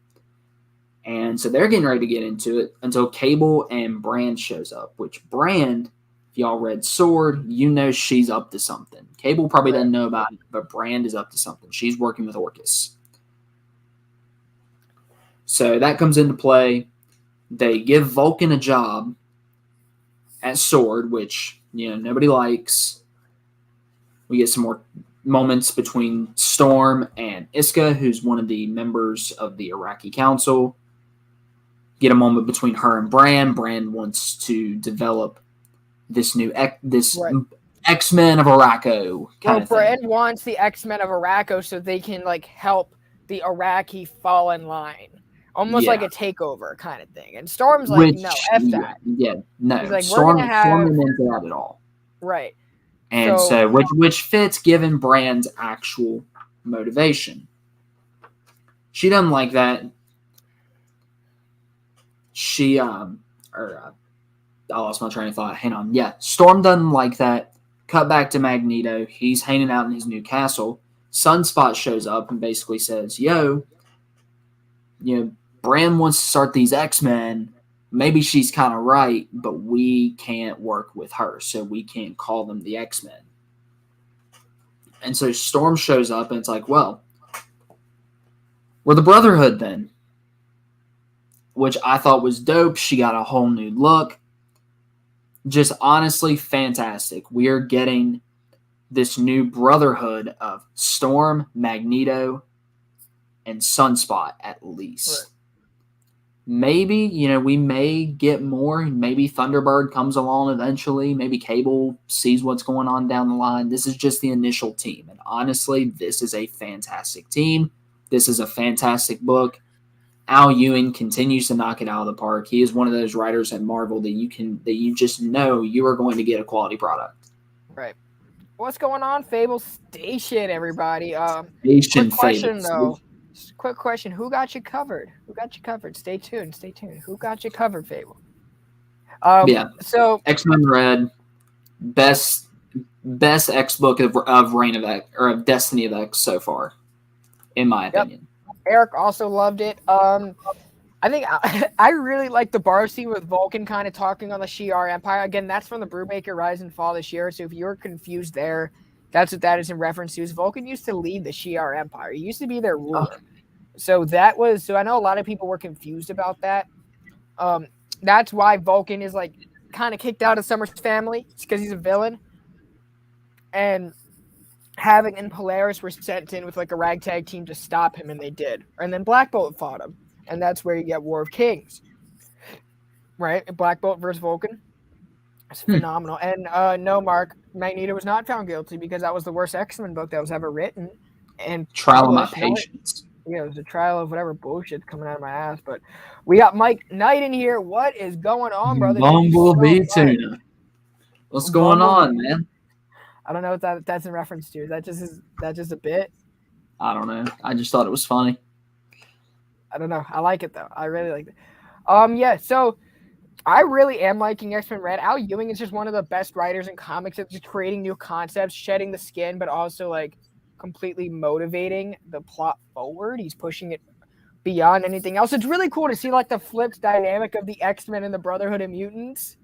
and so they're getting ready to get into it until Cable and Brand shows up, which Brand, if y'all read Sword, she's up to something. Cable probably doesn't know about it, but Brand is up to something. She's working with Orcus. So that comes into play. They give Vulcan a job at Sword, which, nobody likes. We get some more moments between Storm and Iska, who's one of the members of the Iraqi Council. Get a moment between her and Brand. Brand wants to develop this new X-Men of Arakko kind of thing. Brand wants the X-Men of Arakko so they can help the Iraqi fall in line. Almost like a takeover kind of thing. And Storm's like, no, F that. Yeah, no. He's like, Storm isn't into that at all. Right. And so which fits given Brand's actual motivation. She doesn't like that. I lost my train of thought. Hang on. Yeah, Storm doesn't like that. Cut back to Magneto. He's hanging out in his new castle. Sunspot shows up and basically says, Brand wants to start these X-Men. Maybe she's kind of right, but we can't work with her, so we can't call them the X-Men. And so Storm shows up, and it's like, well, we're the Brotherhood then. Which I thought was dope. She got a whole new look. Just honestly fantastic. We are getting this new Brotherhood of Storm, Magneto, and Sunspot at least. Right. Maybe, we may get more. Maybe Thunderbird comes along eventually. Maybe Cable sees what's going on down the line. This is just the initial team. And honestly, this is a fantastic team. This is a fantastic book. Al Ewing continues to knock it out of the park. He is one of those writers at Marvel that you just know you are going to get a quality product. Right. What's going on, Fable Station, everybody? Station Quick question Fables. though. Quick question: who got you covered? Who got you covered? Stay tuned. Stay tuned. Who got you covered, Fable? Yeah. So X-Men Red, best X book of Reign of X or of Destiny of X so far, in my opinion. Eric also loved it. I think I really like the bar scene with Vulcan kind of talking on the Shi'ar Empire. Again, that's from the Brewmaker Rise and Fall this year. So if you're confused there, that's what that is in reference to. Is Vulcan used to lead the Shi'ar Empire. He used to be their ruler. So I know a lot of people were confused about that. That's why Vulcan is like kind of kicked out of Summer's family. It's because he's a villain. And Havoc and Polaris were sent in with like a ragtag team to stop him, and they did. And then Black Bolt fought him. And that's where you get War of Kings, right? Black Bolt versus Vulcan. It's phenomenal. And no, Mark, Magneto was not found guilty because that was the worst X-Men book that was ever written. And trial of my patience. Yeah, it was a trial of whatever bullshit's coming out of my ass. But we got Mike Knight in here. What is going on, brother? Bumblebee Tuna. What's going on, man? I don't know what that's in reference to. Is that just a bit? I don't know. I just thought it was funny. I don't know. I like it though. I really like it. Yeah. So I really am liking X-Men Red. Al Ewing is just one of the best writers in comics at just creating new concepts, shedding the skin, but also like completely motivating the plot forward. He's pushing it beyond anything else. It's really cool to see like the flipped dynamic of the X-Men and the Brotherhood of Mutants.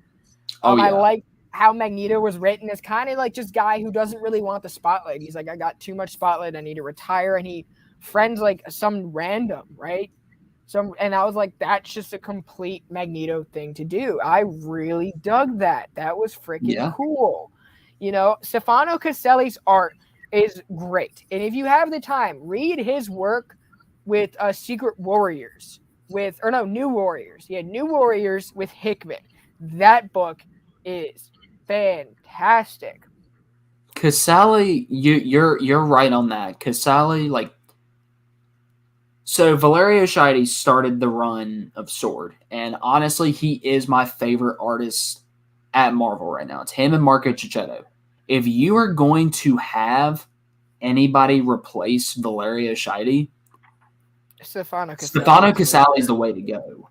Yeah. I like how Magneto was written as kind of like just guy who doesn't really want the spotlight. He's like, I got too much spotlight. I need to retire. And he friends like some random, right? And I was like, that's just a complete Magneto thing to do. I really dug that. That was freaking cool. You know, Stefano Caselli's art is great. And if you have the time, read his work with Secret Warriors New Warriors. Yeah, New Warriors with Hickman. That book is fantastic. Caselli, you're right on that. Caselli, like, so Valerio Schiti started the run of Sword, and honestly, he is my favorite artist at Marvel right now. It's him and Marco Cicchetto. If you are going to have anybody replace Valerio Schiti, Stefano Caselli is the way to go.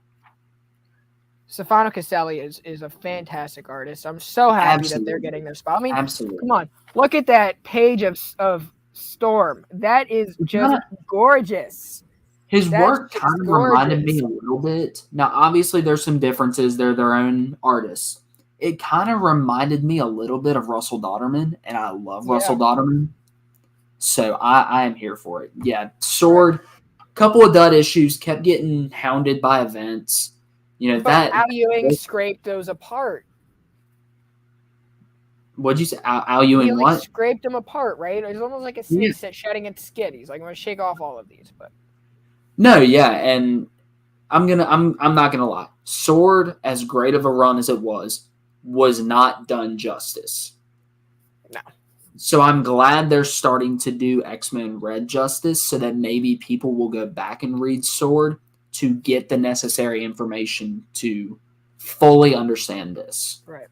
Stefano Caselli is a fantastic artist. I'm so happy that they're getting their spot. I mean, come on, look at that page of Storm. That is just gorgeous. His work kind of reminded me a little bit. Now, obviously, there's some differences. They're their own artists. It kind of reminded me a little bit of Russell Dauterman, and I love Russell Dauterman. So I am here for it. Yeah, Sword, couple of dud issues, kept getting hounded by events. You know, but Al Ewing scraped those apart. What'd you say? Al Ewing what? Scraped them apart, right? It's almost like a snake shedding its skin. He's like, I'm going to shake off all of these, but... No, yeah, and I'm not gonna lie. Sword, as great of a run as it was not done justice. No. So I'm glad they're starting to do X-Men Red justice, so that maybe people will go back and read Sword to get the necessary information to fully understand this. Right.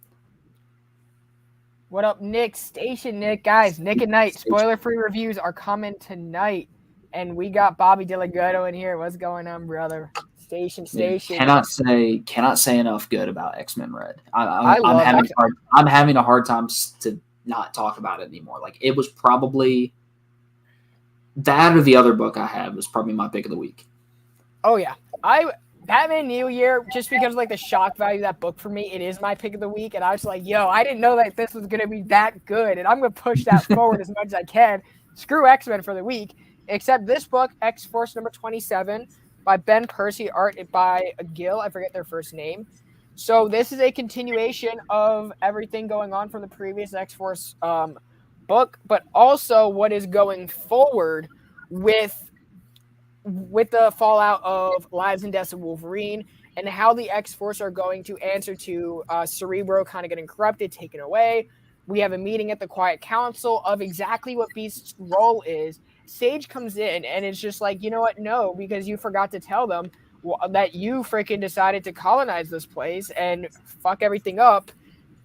What up, Nick? Station Nick, guys. Nick and Knight. Spoiler-free reviews are coming tonight. And we got Bobby Delagoto in here. What's going on, brother? Station. Cannot say enough good about X-Men Red. I'm having a hard time to not talk about it anymore. Like, it was probably that or the other book I had was probably my pick of the week. Oh yeah, Batman New Year, just because of like the shock value of that book for me, it is my pick of the week. And I was like, yo, I didn't know that this was gonna be that good, and I'm gonna push that forward as much as I can. Screw X-Men for the week. Except this book, X-Force number 27, by Ben Percy, art by Gil. I forget their first name. So this is a continuation of everything going on from the previous X-Force book, but also what is going forward with the fallout of Lives and Deaths of Wolverine and how the X-Force are going to answer to Cerebro kind of getting corrupted, taken away. We have a meeting at the Quiet Council of exactly what Beast's role is. Sage comes in and it's just like, you know what? No, because you forgot to tell them that you freaking decided to colonize this place and fuck everything up.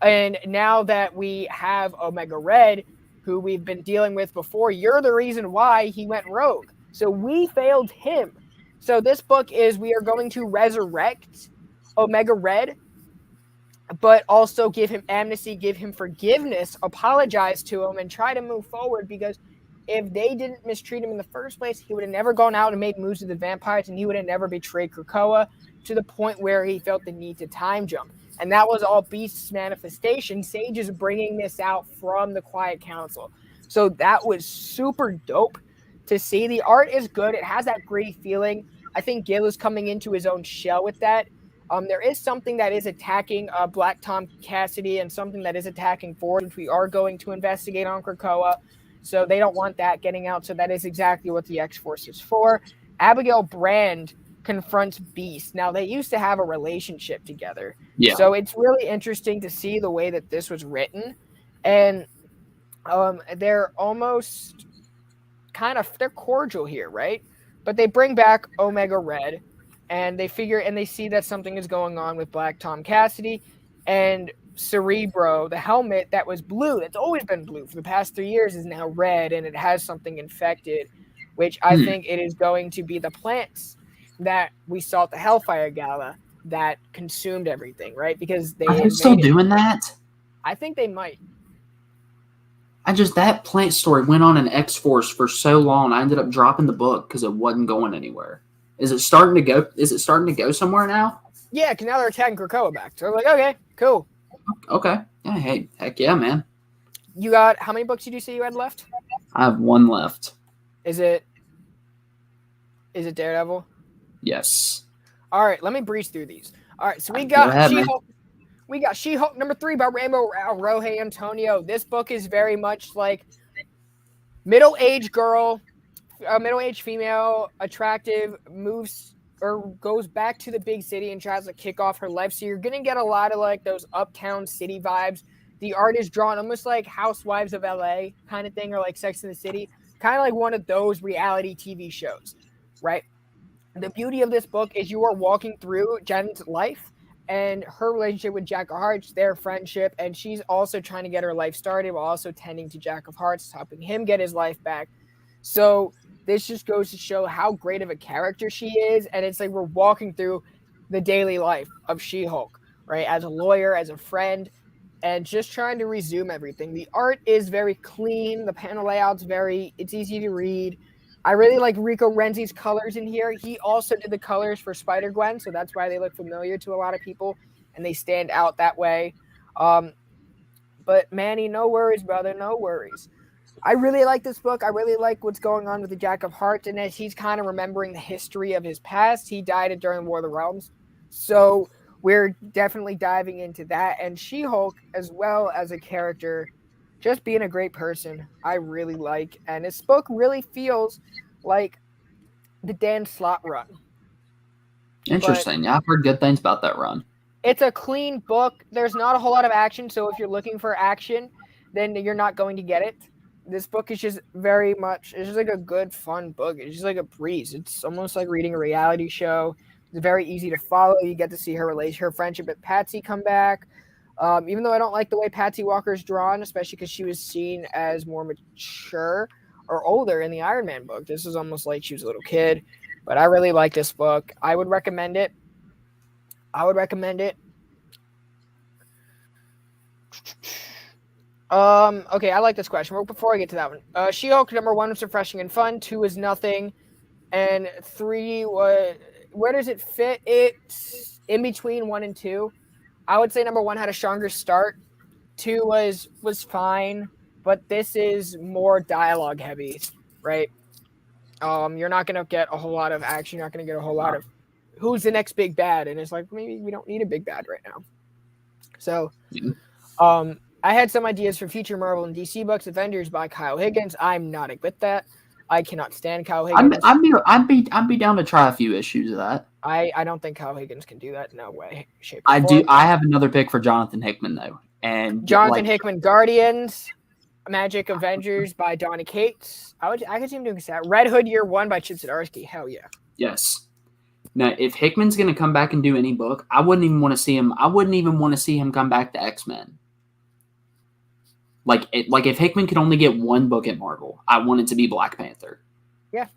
And now that we have Omega Red, who we've been dealing with before, you're the reason why he went rogue. So we failed him. So this book is we are going to resurrect Omega Red, but also give him amnesty, give him forgiveness, apologize to him, and try to move forward, because if they didn't mistreat him in the first place, he would have never gone out and made moves with the vampires, and he would have never betrayed Krakoa to the point where he felt the need to time jump. And that was all Beast's manifestation. Sage is bringing this out from the Quiet Council. So that was super dope to see. The art is good. It has that gritty feeling. I think Gil is coming into his own shell with that. There is something that is attacking Black Tom Cassidy and something that is attacking Ford, which we are going to investigate on Krakoa. So they don't want that getting out. So that is exactly what the X-Force is for. Abigail Brand confronts Beast. Now, they used to have a relationship together. Yeah. So it's really interesting to see the way that this was written. And they're almost they're cordial here, right? But they bring back Omega Red. And they see that something is going on with Black Tom Cassidy, and Cerebro, the helmet that was blue, that's always been blue for the past 3 years, is now red, and it has something infected, which I think it is going to be the plants that we saw at the Hellfire Gala that consumed everything, right? Because are they still doing that? I think they might. That plant story went on in X-Force for so long. I ended up dropping the book because it wasn't going anywhere. Is it starting to go somewhere now? Yeah, because now they're attacking Krakoa back. So I'm like, okay, cool. Okay. Yeah, hey, heck yeah, man. You got, how many books did you say you had left? I have one left. Is it Daredevil? Yes. All right, let me breeze through these. All right, so we got She-Hulk. We got She-Hulk #3 by Ramo Rojay Antonio. This book is very much like middle-aged girl, a middle-aged female, attractive, moves or goes back to the big city and tries to kick off her life. So you're going to get a lot of like those uptown city vibes. The art is drawn almost like Housewives of LA kind of thing, or like Sex in the City, kind of like one of those reality TV shows, right? The beauty of this book is you are walking through Jen's life and her relationship with Jack of Hearts, their friendship, and she's also trying to get her life started while also tending to Jack of Hearts, helping him get his life back. So this just goes to show how great of a character she is, and it's like we're walking through the daily life of She-Hulk, right? As a lawyer, as a friend, and just trying to resume everything. The art is very clean. The panel layout's it's easy to read. I really like Rico Renzi's colors in here. He also did the colors for Spider-Gwen, so that's why they look familiar to a lot of people, and they stand out that way. But Manny, no worries, brother, no worries. I really like this book. I really like what's going on with the Jack of Hearts, and as he's kind of remembering the history of his past. He died during War of the Realms, so we're definitely diving into that. And She-Hulk, as well as a character, just being a great person, I really like. And this book really feels like the Dan Slott run. Interesting. Yeah, I've heard good things about that run. It's a clean book. There's not a whole lot of action, so if you're looking for action, then you're not going to get it. This book is just it's just like a good, fun book. It's just like a breeze. It's almost like reading a reality show. It's very easy to follow. You get to see her friendship with Patsy come back. Even though I don't like the way Patsy Walker is drawn, especially because she was seen as more mature or older in the Iron Man book. This is almost like she was a little kid. But I really like this book. I would recommend it. Okay, I like this question. Before I get to that one, She-Hulk #1 was refreshing and fun. 2 is nothing, and 3 was where does it fit? It's in between 1 and 2. I would say #1 had a stronger start. 2 was fine, but this is more dialogue heavy, right? You're not gonna get a whole lot of action. You're not gonna get a whole lot of who's the next big bad, and it's like maybe we don't need a big bad right now. So, I had some ideas for future Marvel and DC books. Avengers by Kyle Higgins. I'm not with that. I cannot stand Kyle Higgins. I'd be down to try a few issues of that. I don't think Kyle Higgins can do that. No way, shape. I do. I have another pick for Jonathan Hickman though, and Jonathan Hickman, Guardians, Magic Avengers by Donny Cates. I could see him doing that. Red Hood Year 1 by Chip Zdarsky. Hell yeah. Yes. Now, if Hickman's going to come back and do any book, I wouldn't even want to see him. I wouldn't even want to see him come back to X-Men. Like if Hickman could only get one book at Marvel, I want it to be Black Panther. Yeah.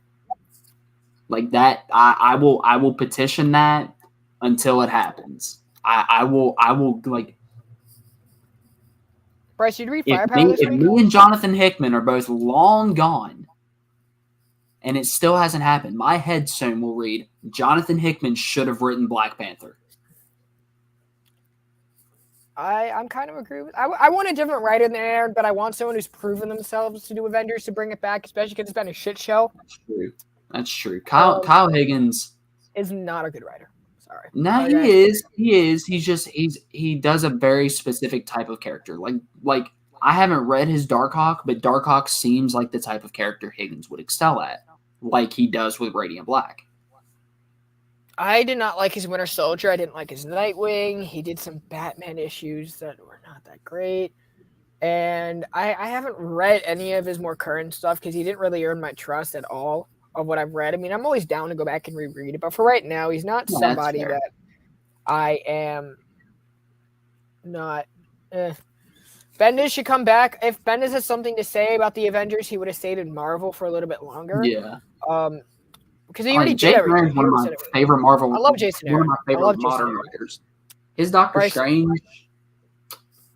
Like that, I will petition that until it happens. I will like. Bryce, you'd read Firepower this week? If me and Jonathan Hickman are both long gone, and it still hasn't happened, my headstone will read, Jonathan Hickman should have written Black Panther. I'm kind of agree with. I want a different writer there, but I want someone who's proven themselves to do Avengers to bring it back, especially because it's been a shit show. That's true. Kyle Higgins is not a good writer. Sorry. No, he is. He does a very specific type of character. Like I haven't read his Darkhawk, but Darkhawk seems like the type of character Higgins would excel at, like he does with Radiant Black. I did not like his Winter Soldier. I didn't like his Nightwing. He did some Batman issues that were not that great. And I haven't read any of his more current stuff because he didn't really earn my trust at all of what I've read. I mean, I'm always down to go back and reread it. But for right now, he's not somebody that I am not... Bendis should come back. If Bendis has something to say about the Avengers, he would have stayed in Marvel for a little bit longer. Yeah. Because he already did everything. One of my favorite Marvel. I love Jason Aaron. One of my favorite modern writers. His Doctor Strange,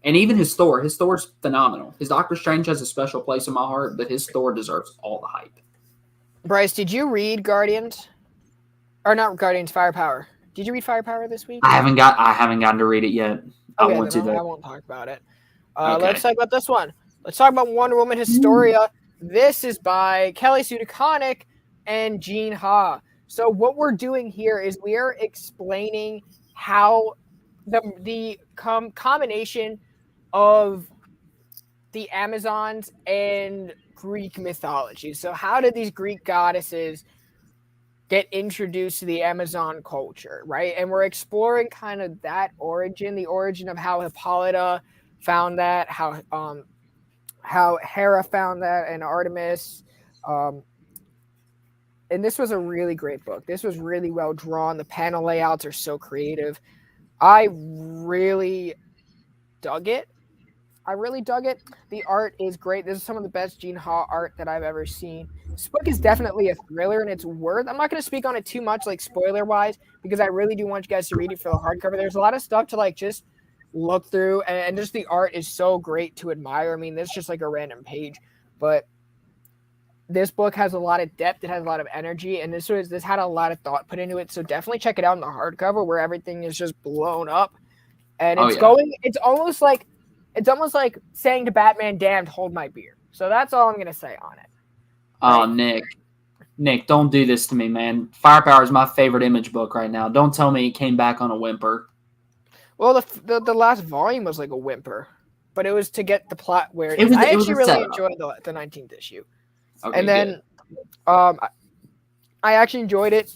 and even his Thor. His Thor's phenomenal. His Doctor Strange has a special place in my heart, but his Thor deserves all the hype. Bryce, did you read Guardians? Or not Guardians, Firepower. Did you read Firepower this week? I haven't gotten to read it yet. Okay, I want to. I won't talk about it. Let's talk about this one. Let's talk about Wonder Woman Historia. This is by Kelly Sue DeConnick and Jean Ha. So what we're doing here is we are explaining how the combination of the Amazons and Greek mythology. So how did these Greek goddesses get introduced to the Amazon culture, right? And we're exploring kind of that origin, the origin of how Hippolyta found that, how Hera found that, and Artemis. And this was a really great book. This was really well drawn. The panel layouts are so creative. I really dug it. The art is great. This is some of the best Jean Ha art that I've ever seen. This book is definitely a thriller, and it's worth. I'm not going to speak on it too much, like spoiler-wise, because I really do want you guys to read it for the hardcover. There's a lot of stuff to like just look through, and just the art is so great to admire. I mean, this is just like a random page, but this book has a lot of depth. It has a lot of energy, and this had a lot of thought put into it. So definitely check it out in the hardcover where everything is just blown up, and it's almost like saying to Batman, "Damned, hold my beer." So that's all I'm gonna say on it. Oh, right? Nick, don't do this to me, man. Firepower is my favorite Image book right now. Don't tell me it came back on a whimper. Well, the last volume was like a whimper, but it was to get the plot where it is. I actually really enjoyed the 19th issue. Okay, and then I actually enjoyed it.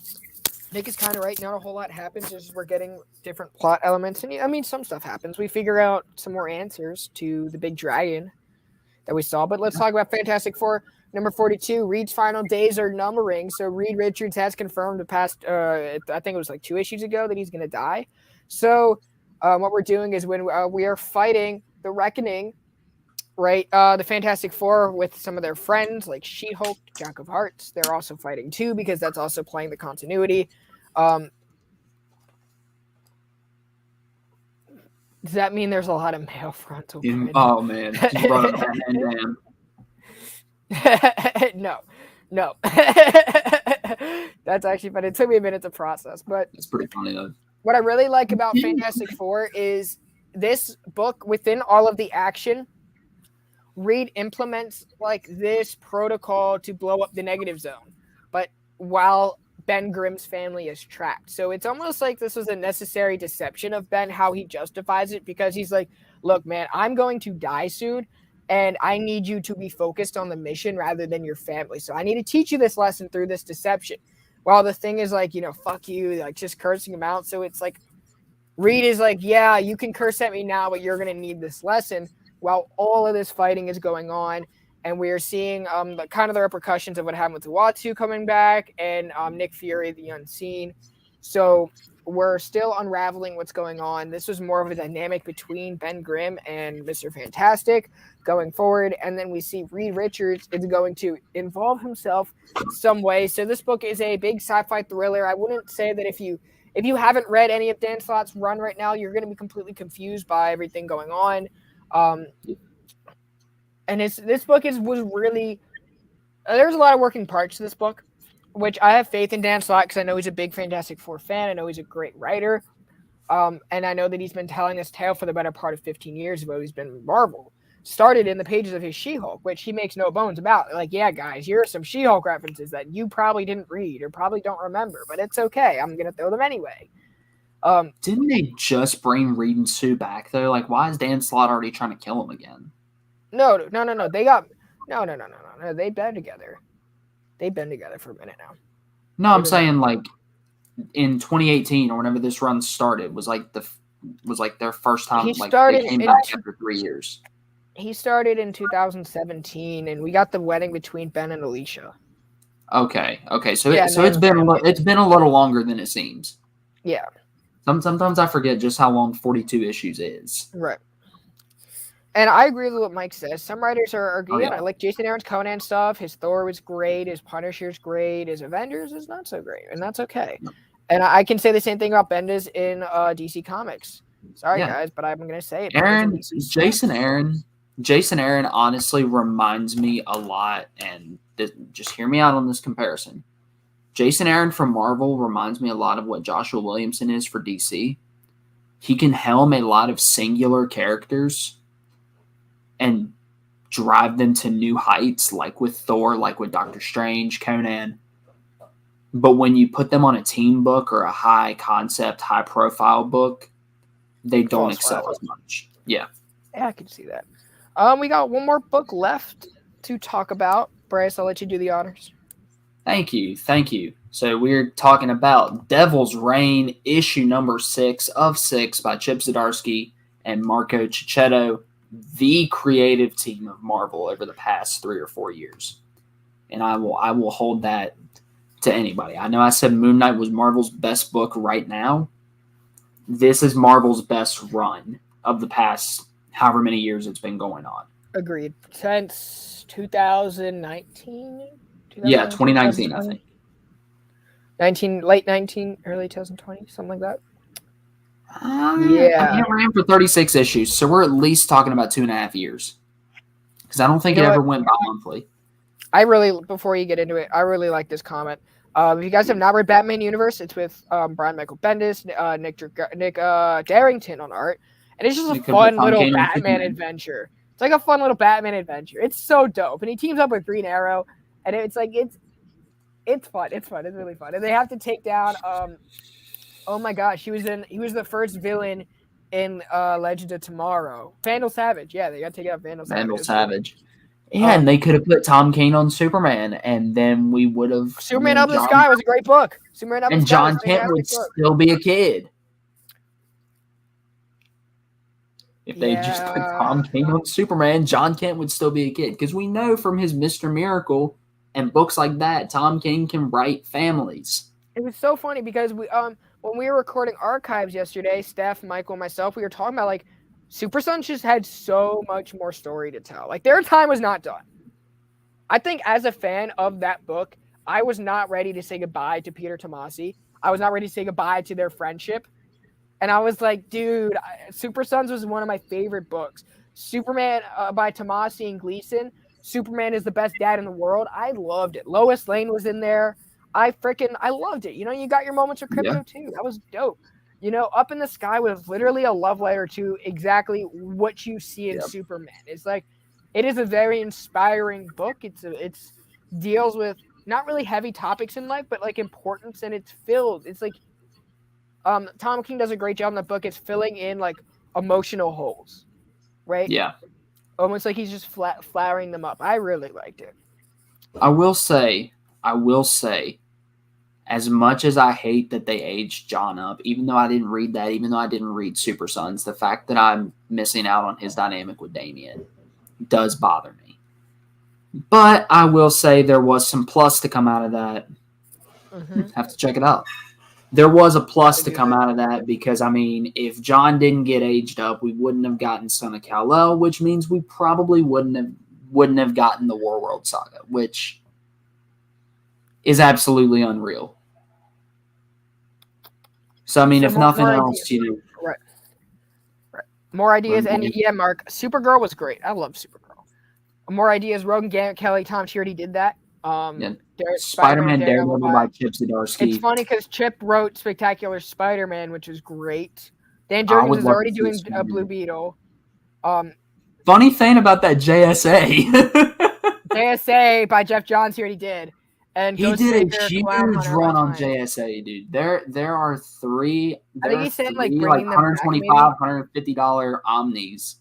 Nick is kind of right. Not a whole lot happens. Just we're getting different plot elements. And I mean, some stuff happens. We figure out some more answers to the big dragon that we saw. But let's talk about Fantastic Four number 42. Reed's final days are numbering. So Reed Richards has confirmed the past, I think it was like 2 issues ago, that he's going to die. So what we're doing is when we are fighting the Reckoning, right? The Fantastic Four with some of their friends like She-Hulk, Jack of Hearts. They're also fighting too because that's also playing the continuity. Does that mean there's a lot of male frontal? Oh man, just brought up Batman. No. That's actually funny. It took me a minute to process, but it's pretty funny though. What I really like about Fantastic Four is this book, within all of the action, Reed implements like this protocol to blow up the negative zone, but while Ben Grimm's family is trapped. So it's almost like this was a necessary deception of Ben, how he justifies it, because he's like, look, man, I'm going to die soon, and I need you to be focused on the mission rather than your family. So I need to teach you this lesson through this deception. While the thing is like, fuck you, like just cursing him out. So it's like, Reed is like, yeah, you can curse at me now, but you're going to need this lesson. While all of this fighting is going on, and we are seeing kind of the repercussions of what happened with Uatu coming back, and Nick Fury, the Unseen. So we're still unraveling what's going on. This was more of a dynamic between Ben Grimm and Mr. Fantastic going forward. And then we see Reed Richards is going to involve himself some way. So this book is a big sci-fi thriller. I wouldn't say that if you haven't read any of Dan Slott's run right now, you're going to be completely confused by everything going on. And this book was really there's a lot of working parts to this book, which I have faith in Dan Slott because I know he's a big Fantastic Four fan. I know he's a great writer. And I know that he's been telling this tale for the better part of 15 years ago. He's been Marvel. Started in the pages of his She-Hulk, which he makes no bones about. Like, yeah, guys, here are some She-Hulk references that you probably didn't read or probably don't remember, but it's okay. I'm going to throw them anyway. Didn't they just bring Reed and Sue back, though? Like, why is Dan Slott already trying to kill him again? No. They got... No. They've been together. They've been together for a minute now. No, I'm saying, like, in 2018 or whenever this run started was like their first time. They came back after 3 years. He started in 2017, and we got the wedding between Ben and Alicia. Okay. So it's been a little longer than it seems. Yeah. Sometimes I forget just how long 42 issues is. Right. And I agree with what Mike says. Some writers are good. Oh, yeah. I like Jason Aaron's Conan stuff. His Thor was great. His Punisher's great. His Avengers is not so great, and that's okay. No. And I can say the same thing about Bendis in DC Comics. Sorry, guys, but I'm going to say it. Jason Aaron honestly reminds me a lot, and just hear me out on this comparison. Jason Aaron from Marvel reminds me a lot of what Joshua Williamson is for DC. He can helm a lot of singular characters and drive them to new heights, like with Thor, like with Doctor Strange, Conan. But when you put them on a team book or a high-concept, high-profile book, they don't excel as much. Yeah, I can see that. We got one more book left to talk about. Bryce, I'll let you do the honors. Thank you. So we're talking about Devil's Reign, issue number 6 of 6 by Chip Zdarsky and Marco Cicchetto, the creative team of Marvel over the past 3 or 4 years. And I will hold that to anybody. I know I said Moon Knight was Marvel's best book right now. This is Marvel's best run of the past however many years it's been going on. Agreed. Since 2019? Yeah, 2019, I think. Late 19, early 2020, something like that. It ran for 36 issues, so we're at least talking about 2.5 years. Because I don't think it ever went bi-monthly. Before you get into it, I really like this comment. If you guys have not read Batman Universe, it's with Brian Michael Bendis, Nick Darrington on art. And it's just a fun little Batman adventure. It's like a fun little Batman adventure. It's so dope. And he teams up with Green Arrow. And it's like, it's fun. It's really fun. And they have to take down, oh my gosh, he was the first villain in Legends of Tomorrow. Vandal Savage. Yeah, they got to take out Vandal Savage. Yeah, and they could have put Tom Kane on Superman, and then we would have... Superman Up in the Sky was a great book. And John Kent would still be a kid. If they just put Tom Kane on Superman, John Kent would still be a kid. Because we know from his Mr. Miracle and books like that, Tom King can write families. It was so funny because we when we were recording Archives yesterday, Steph, Michael, and myself, we were talking about, like, Super Sons just had so much more story to tell. Like, their time was not done. I think as a fan of that book, I was not ready to say goodbye to Peter Tomasi. I was not ready to say goodbye to their friendship. And I was like, dude, Super Sons was one of my favorite books. Superman by Tomasi and Gleason. Superman is the best dad in the world. I loved it. Lois Lane was in there. I loved it. You know, you got your moments of Crypto too. That was dope. You know, Up in the Sky was literally a love letter to exactly what you see in Superman. It's like, it is a very inspiring book. It's deals with not really heavy topics in life, but like importance, and it's filled. It's like, Tom King does a great job in the book. It's filling in like emotional holes, right? Yeah. Almost like he's just flowering them up. I really liked it. I will say, as much as I hate that they aged John up, even though I didn't read that, even though I didn't read Super Sons, the fact that I'm missing out on his dynamic with Damian does bother me. But I will say there was some plus to come out of that. Mm-hmm. Have to check it out. there was a plus to come out of that because, I mean, if John didn't get aged up, we wouldn't have gotten Son of Kal-El, which means we probably wouldn't have gotten the Warworld saga, which is absolutely unreal. So, I mean, if nothing else, you know. Right. More ideas. And yeah, Mark, Supergirl was great. I love Supergirl. More ideas. Rogan, Gannett, Kelly, Tom, she already did that. Yeah. Spider-Man Daredevil by Chip Zdarsky. It's funny because Chip wrote Spectacular Spider-Man, which was great. Dan Jurgens is already doing a Blue Beetle. Funny thing about that JSA. JSA by Jeff Johns, he already did. And he did a huge run on JSA, dude. There are three. I think he said like $125, $150 Omnis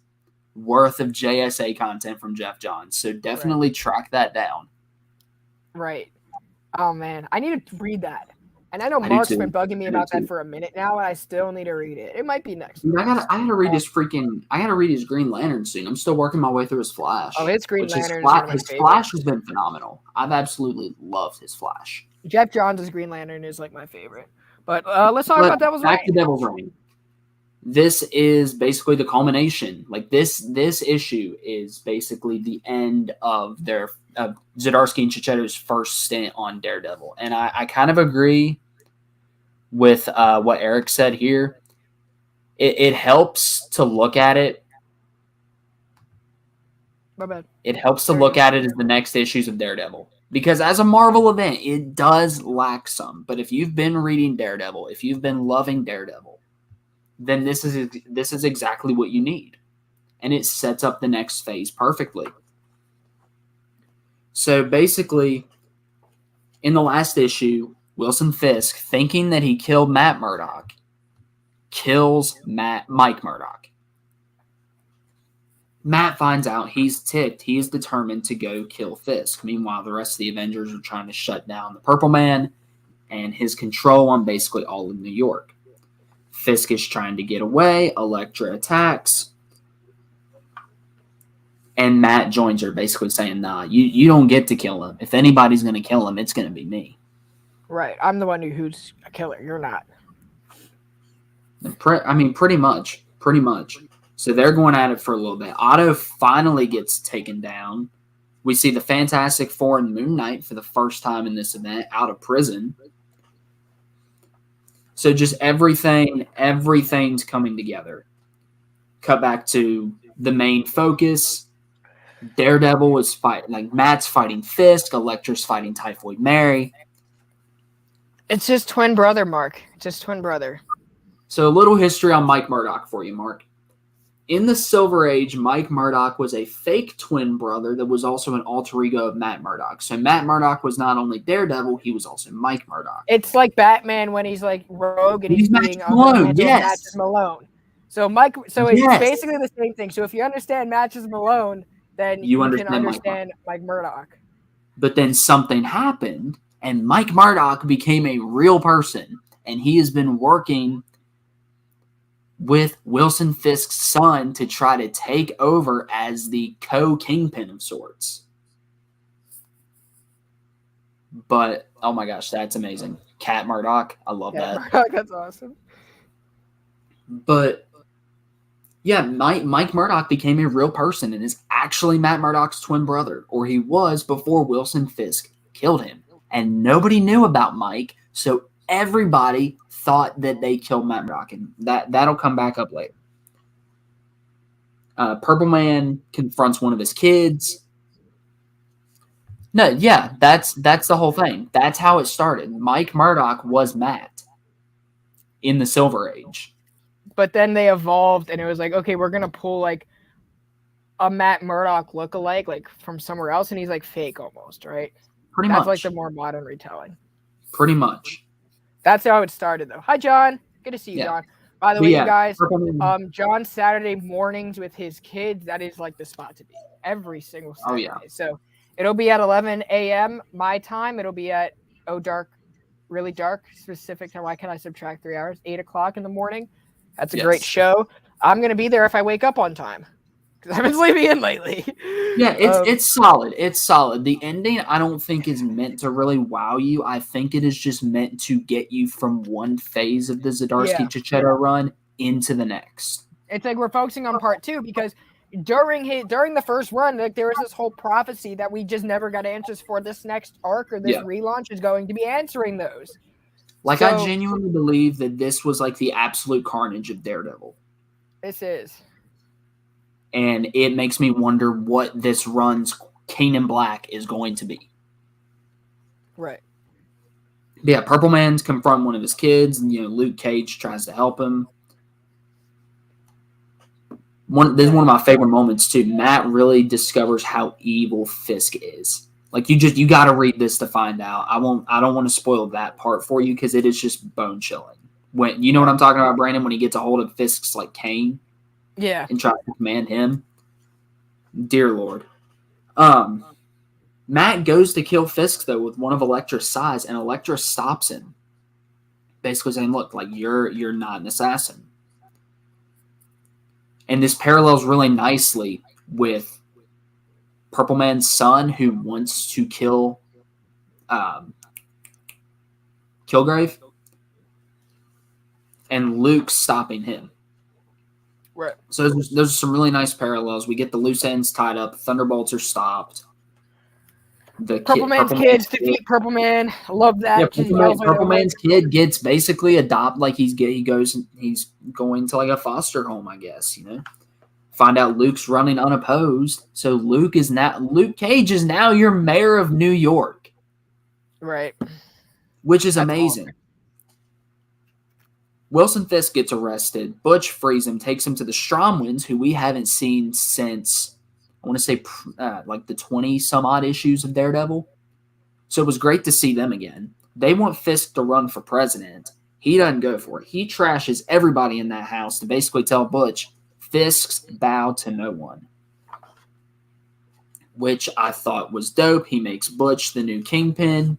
worth of JSA content from Jeff Johns. So definitely track that down. Right. Oh man, I need to read that. And I know Mark's been bugging me about that for a minute now, and I still need to read it. It might be next. Dude, I gotta read his Green Lantern soon. I'm still working my way through his Flash. Oh, his Green Lantern. His Flash has been phenomenal. I've absolutely loved his Flash. Jeff Johns' Green Lantern is like my favorite. But let's talk about Devil's Reign. Back to Devil's Reign. This is basically the culmination. Like this issue is basically the end of Zdarsky and Checchetto's first stint on Daredevil. And I kind of agree with what Eric said here. It helps to look at it. My bad. It helps to look at it as the next issues of Daredevil. Because as a Marvel event, it does lack some. But if you've been reading Daredevil, if you've been loving Daredevil, then this is exactly what you need. And it sets up the next phase perfectly. So basically, in the last issue, Wilson Fisk, thinking that he killed Matt Murdock, kills Mike Murdock. Matt finds out, he's ticked. He is determined to go kill Fisk. Meanwhile, the rest of the Avengers are trying to shut down the Purple Man and his control on basically all of New York. Fisk is trying to get away. Elektra attacks. And Matt joins her, basically saying, nah, you don't get to kill him. If anybody's going to kill him, it's going to be me. Right. I'm the one who's a killer. You're not. Pretty much. Pretty much. So they're going at it for a little bit. Otto finally gets taken down. We see the Fantastic Four and Moon Knight for the first time in this event out of prison. So just everything's coming together. Cut back to the main focus. Daredevil is Matt's fighting Fisk. Elektra's fighting Typhoid Mary. It's his twin brother, Mark. It's his twin brother. So a little history on Mike Murdock for you, Mark. In the Silver Age, Mike Murdock was a fake twin brother that was also an alter ego of Matt Murdock. So Matt Murdock was not only Daredevil, he was also Mike Murdock. It's like Batman when he's like rogue and he's being Malone. Yes. Matches Malone. So it's basically the same thing. So if you understand Matches Malone, then you can understand Mike Murdock. But then something happened, and Mike Murdock became a real person, and he has been working with Wilson Fisk's son to try to take over as the co-kingpin of sorts. But, oh my gosh, that's amazing. Cat Murdock, I love that. Murdock, that's awesome. But, yeah, Mike Murdock became a real person and is actually Matt Murdock's twin brother, or he was before Wilson Fisk killed him. And nobody knew about Mike, so everybody thought that they killed Matt Murdock, and that'll come back up later. Purple Man confronts one of his kids. No, yeah, that's the whole thing. That's how it started. Mike Murdock was Matt in the Silver Age. But then they evolved, and it was like, okay, we're going to pull like a Matt Murdock lookalike like from somewhere else, and he's like fake almost, right? Pretty much. That's like the more modern retelling. Pretty much. That's how it started, though. Hi, John. Good to see you, John. By the way, you guys, John's Saturday mornings with his kids, that is like the spot to be every single Saturday. Oh, yeah. So it'll be at 11 a.m. my time. It'll be at really dark, specific time. Why can I subtract 3 hours? 8 o'clock in the morning. That's a great show. I'm going to be there if I wake up on time. because I've been sleeping in lately. Yeah, it's solid. It's solid. The ending, I don't think, is meant to really wow you. I think it is just meant to get you from one phase of the Zdarsky-Chichetto run into the next. It's like we're focusing on part 2 because during the first run, like there was this whole prophecy that we just never got answers for. This next arc or this relaunch is going to be answering those. Like, I genuinely believe that this was like the absolute carnage of Daredevil. This is. And it makes me wonder what this run's Kane in Black is going to be. Right. Yeah, Purple Man's confront one of his kids, and Luke Cage tries to help him. This is one of my favorite moments too. Matt really discovers how evil Fisk is. Like, you got to read this to find out. I don't want to spoil that part for you because it is just bone chilling. When you know what I'm talking about, Brandon, when he gets a hold of Fisk's like cane, and tries to command him. Dear Lord, Matt goes to kill Fisk though with one of Elektra's size, and Elektra stops him, basically saying, "Look, like you're not an assassin." And this parallels really nicely with Purple Man's son, who wants to kill Kilgrave, and Luke stopping him. Right. So those are some really nice parallels. We get the loose ends tied up. Thunderbolts are stopped. Purple Man's kids defeat Purple Man. I love that. Yeah, Purple Man's kid gets basically adopted. Like he's going to like a foster home, I guess. Find out Luke's running unopposed. So Luke Cage is now your mayor of New York. Right. Which is amazing. Awesome. Wilson Fisk gets arrested. Butch frees him, takes him to the Stromwinds, who we haven't seen since, I want to say, like the 20-some-odd issues of Daredevil. So it was great to see them again. They want Fisk to run for president. He doesn't go for it. He trashes everybody in that house to basically tell Butch, Fisk's bow to no one. Which I thought was dope. He makes Butch the new kingpin.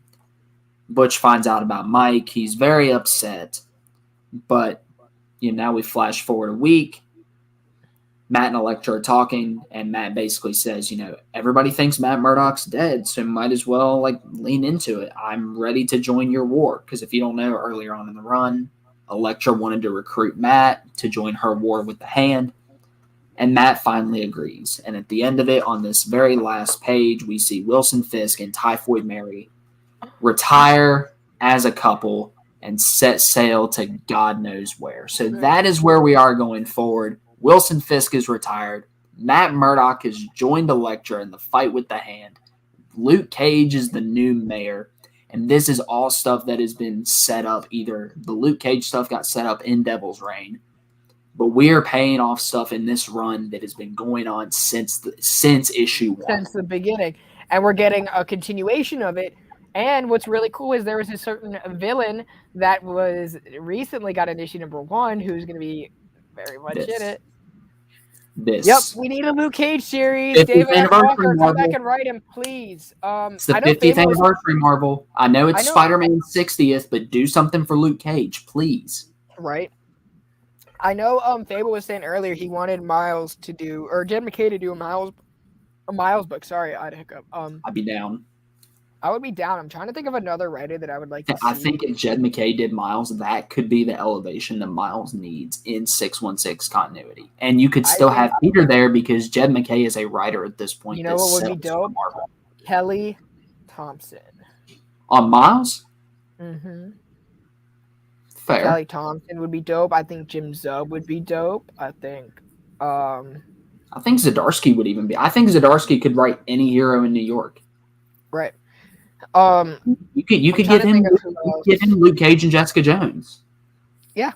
Butch finds out about Mike. He's very upset. But now we flash forward a week. Matt and Elektra are talking, and Matt basically says, everybody thinks Matt Murdock's dead, so might as well lean into it. I'm ready to join your war. Because if you don't know, earlier on in the run, Elektra wanted to recruit Matt to join her war with the Hand. And Matt finally agrees. And at the end of it, on this very last page, we see Wilson Fisk and Typhoid Mary retire as a couple and set sail to God knows where. So that is where we are going forward. Wilson Fisk is retired. Matt Murdock has joined Elektra in the fight with the Hand. Luke Cage is the new mayor. And this is all stuff that has been set up. Either the Luke Cage stuff got set up in Devil's Reign, but we are paying off stuff in this run that has been going on since issue 1. Since the beginning. And we're getting a continuation of it. And what's really cool is there was a certain villain that was recently got an issue number 1 who's going to be very much in it. Yep, we need a Luke Cage series. David Walker, come back and write him, please. It's the 50th anniversary, Marvel. I know it's Spider-Man's 60th, but do something for Luke Cage, please. Right. I know Fable was saying earlier he wanted Miles to do, or Jed McKay to do a Miles book. Sorry, I had a hiccup. I'd be down. I would be down. I'm trying to think of another writer that I would like to see. I think if Jed McKay did Miles, that could be the elevation that Miles needs in 616 continuity. And you could still have Peter there because Jed McKay is a writer at this point. You know what would be dope? Kelly Thompson. On Miles? Mm-hmm. Fair. Kelly Thompson would be dope. I think Jim Zub would be dope. I think Zdarsky would even be. I think Zdarsky could write any hero in New York. Right. You could give him Luke Cage and Jessica Jones. Yeah.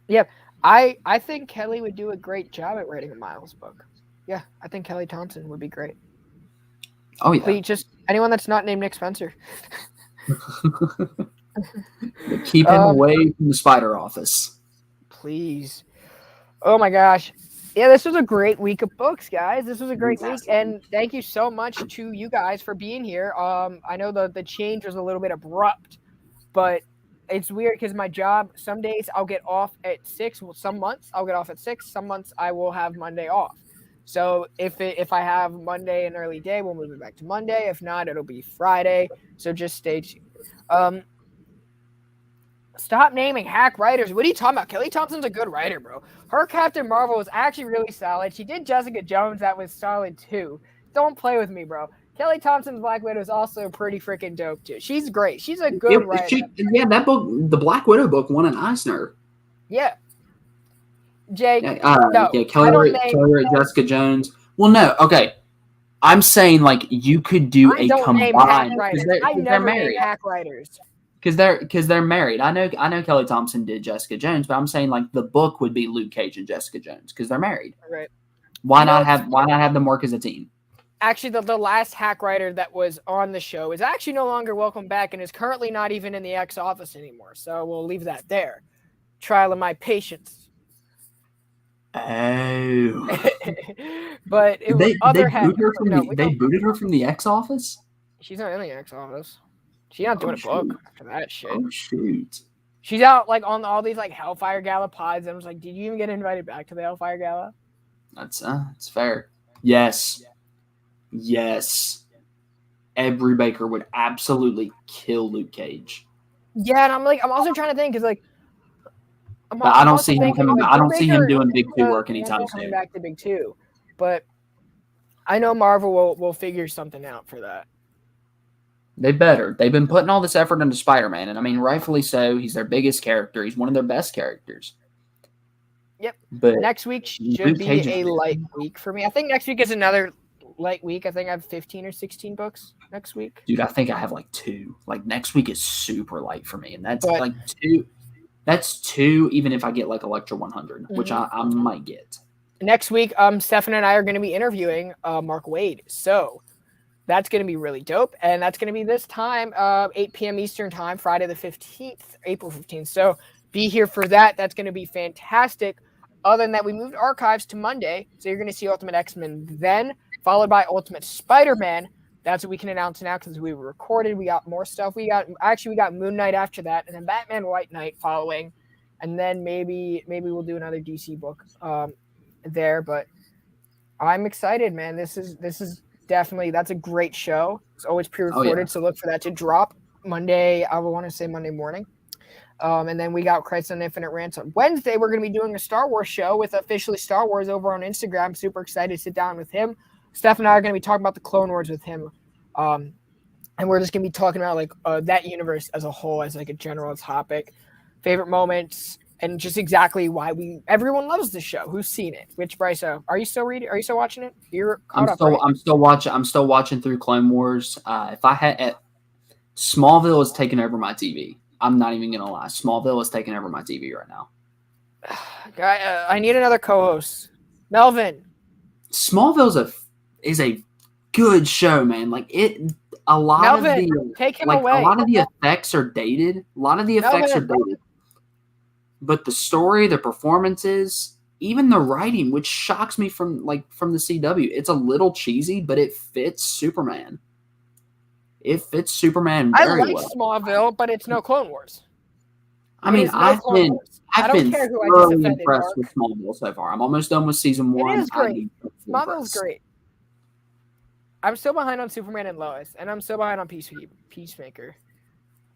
Yeah. I think Kelly would do a great job at writing a Miles book. Yeah, I think Kelly Thompson would be great. Oh yeah. Please, just anyone that's not named Nick Spencer. Keep him away from the Spider Office. Please. Oh my gosh. Yeah, this was a great week of books, guys. This was a great week, and thank you so much to you guys for being here. I know the change was a little bit abrupt, but it's weird because my job, some days I'll get off at 6. Well, some months I'll get off at 6. Some months I will have Monday off. So if I have Monday an early day, we'll move it back to Monday. If not, it'll be Friday. So just stay tuned. Stop naming hack writers. What are you talking about? Kelly Thompson's a good writer, bro. Her Captain Marvel was actually really solid. She did Jessica Jones. That was solid, too. Don't play with me, bro. Kelly Thompson's Black Widow is also pretty freaking dope, too. She's great. She's a good writer. That book, the Black Widow book, won an Eisner. Yeah. Jay, Kelly Jessica Jones. Well, no, okay. I'm saying, like, you could do a combined. I never name hack writers. Because they're married. I know Kelly Thompson did Jessica Jones, but I'm saying like the book would be Luke Cage and Jessica Jones because they're married. Right. Why not have them work as a team? Actually, the last hack writer that was on the show is actually no longer welcome back and is currently not even in the X office anymore. So we'll leave that there. Trial of my patience. Oh. But it was they booted her from the X office? She's not in the X office. She's not doing a book after that shit. Oh, shoot. She's out like on all these like Hellfire Gala pods. I was like, did you even get invited back to the Hellfire Gala? That's fair. Yes. Every Baker would absolutely kill Luke Cage. Yeah, and I'm also trying to think because like, I don't see him coming. I don't see him doing Big 2 work anytime soon. Coming back to Big 2, but I know Marvel will figure something out for that. They better. They've been putting all this effort into Spider-Man, and I mean, rightfully so. He's their biggest character. He's one of their best characters. Yep. But next week should be a light week for me. I think next week is another light week. I think I have 15 or 16 books next week. Dude, I think I have like 2. Like next week is super light for me, and that's like 2. That's 2, even if I get like Electra 100, which I might get. Next week, Stefan and I are going to be interviewing Mark Waid. So that's going to be really dope. And that's going to be this time, 8 p.m. Eastern time, Friday the 15th, April 15th. So be here for that. That's going to be fantastic. Other than that, we moved Archives to Monday. So you're going to see Ultimate X-Men then, followed by Ultimate Spider-Man. That's what we can announce now because we were recorded. We got more stuff. We got Moon Knight after that, and then Batman White Knight following. And then maybe we'll do another DC book there. But I'm excited, man. This is definitely, that's a great show. It's always pre-recorded, so look for that to drop Monday. I want to say Monday morning. And then we got Christ on Infinite Rants on Wednesday. We're going to be doing a Star Wars show with Officially Star Wars over on Instagram. Super excited to sit down with him. Steph and I are going to be talking about the Clone Wars with him. And we're just going to be talking about like that universe as a whole, as like a general topic, favorite moments, and just exactly why everyone loves the show. Who's seen it? Which Bryce? Are you still reading? Are you still watching it? I'm still watching through Clone Wars. If I had Smallville has taken over my TV. I'm not even gonna lie. Smallville is taking over my TV right now. I need another co-host. Melvin. Smallville is a good show, man. Like it. A lot Melvin, of the take him away. A lot of the effects are dated. But the story, the performances, even the writing, which shocks me from the CW, it's a little cheesy, but it fits Superman. It fits Superman very well. I like Smallville, but it's no Clone Wars. I've been thoroughly impressed with Smallville so far. I'm almost done with season 1. It is great. Smallville's great. I'm still behind on Superman and Lois, and I'm still behind on Peacemaker.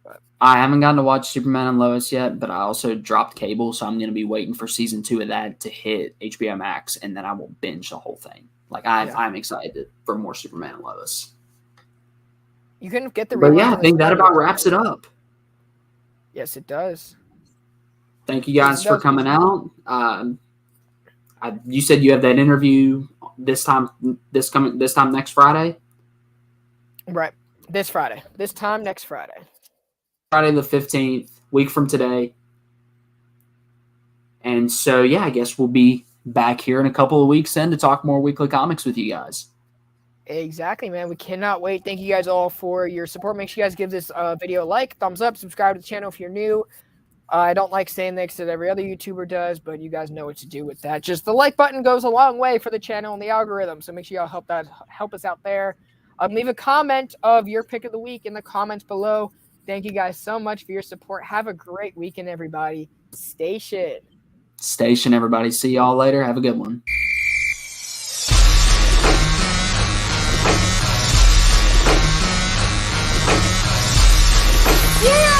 But I haven't gotten to watch Superman and Lois yet, but I also dropped cable, so I'm going to be waiting for season 2 of that to hit HBO Max, and then I will binge the whole thing. I'm excited for more Superman and Lois. You couldn't get the. But yeah, I think that about wraps it up. Yes, it does. Thank you guys for coming out. You said you have that interview this time next Friday. Right, this Friday. This time next Friday. Friday the 15th, week from today. And so yeah, I guess we'll be back here in a couple of weeks then to talk more weekly comics with you guys. Exactly, man. We cannot wait. Thank you guys all for your support. Make sure you guys give this video a like, thumbs up, subscribe to the channel if you're new. I don't like saying this that every other YouTuber does, but you guys know what to do with that. Just the like button goes a long way for the channel and the algorithm, so make sure y'all help us out there. Leave a comment of your pick of the week in the comments below. Thank you guys so much for your support. Have a great weekend, everybody. Station. Station, everybody. See y'all later. Have a good one. Yeah!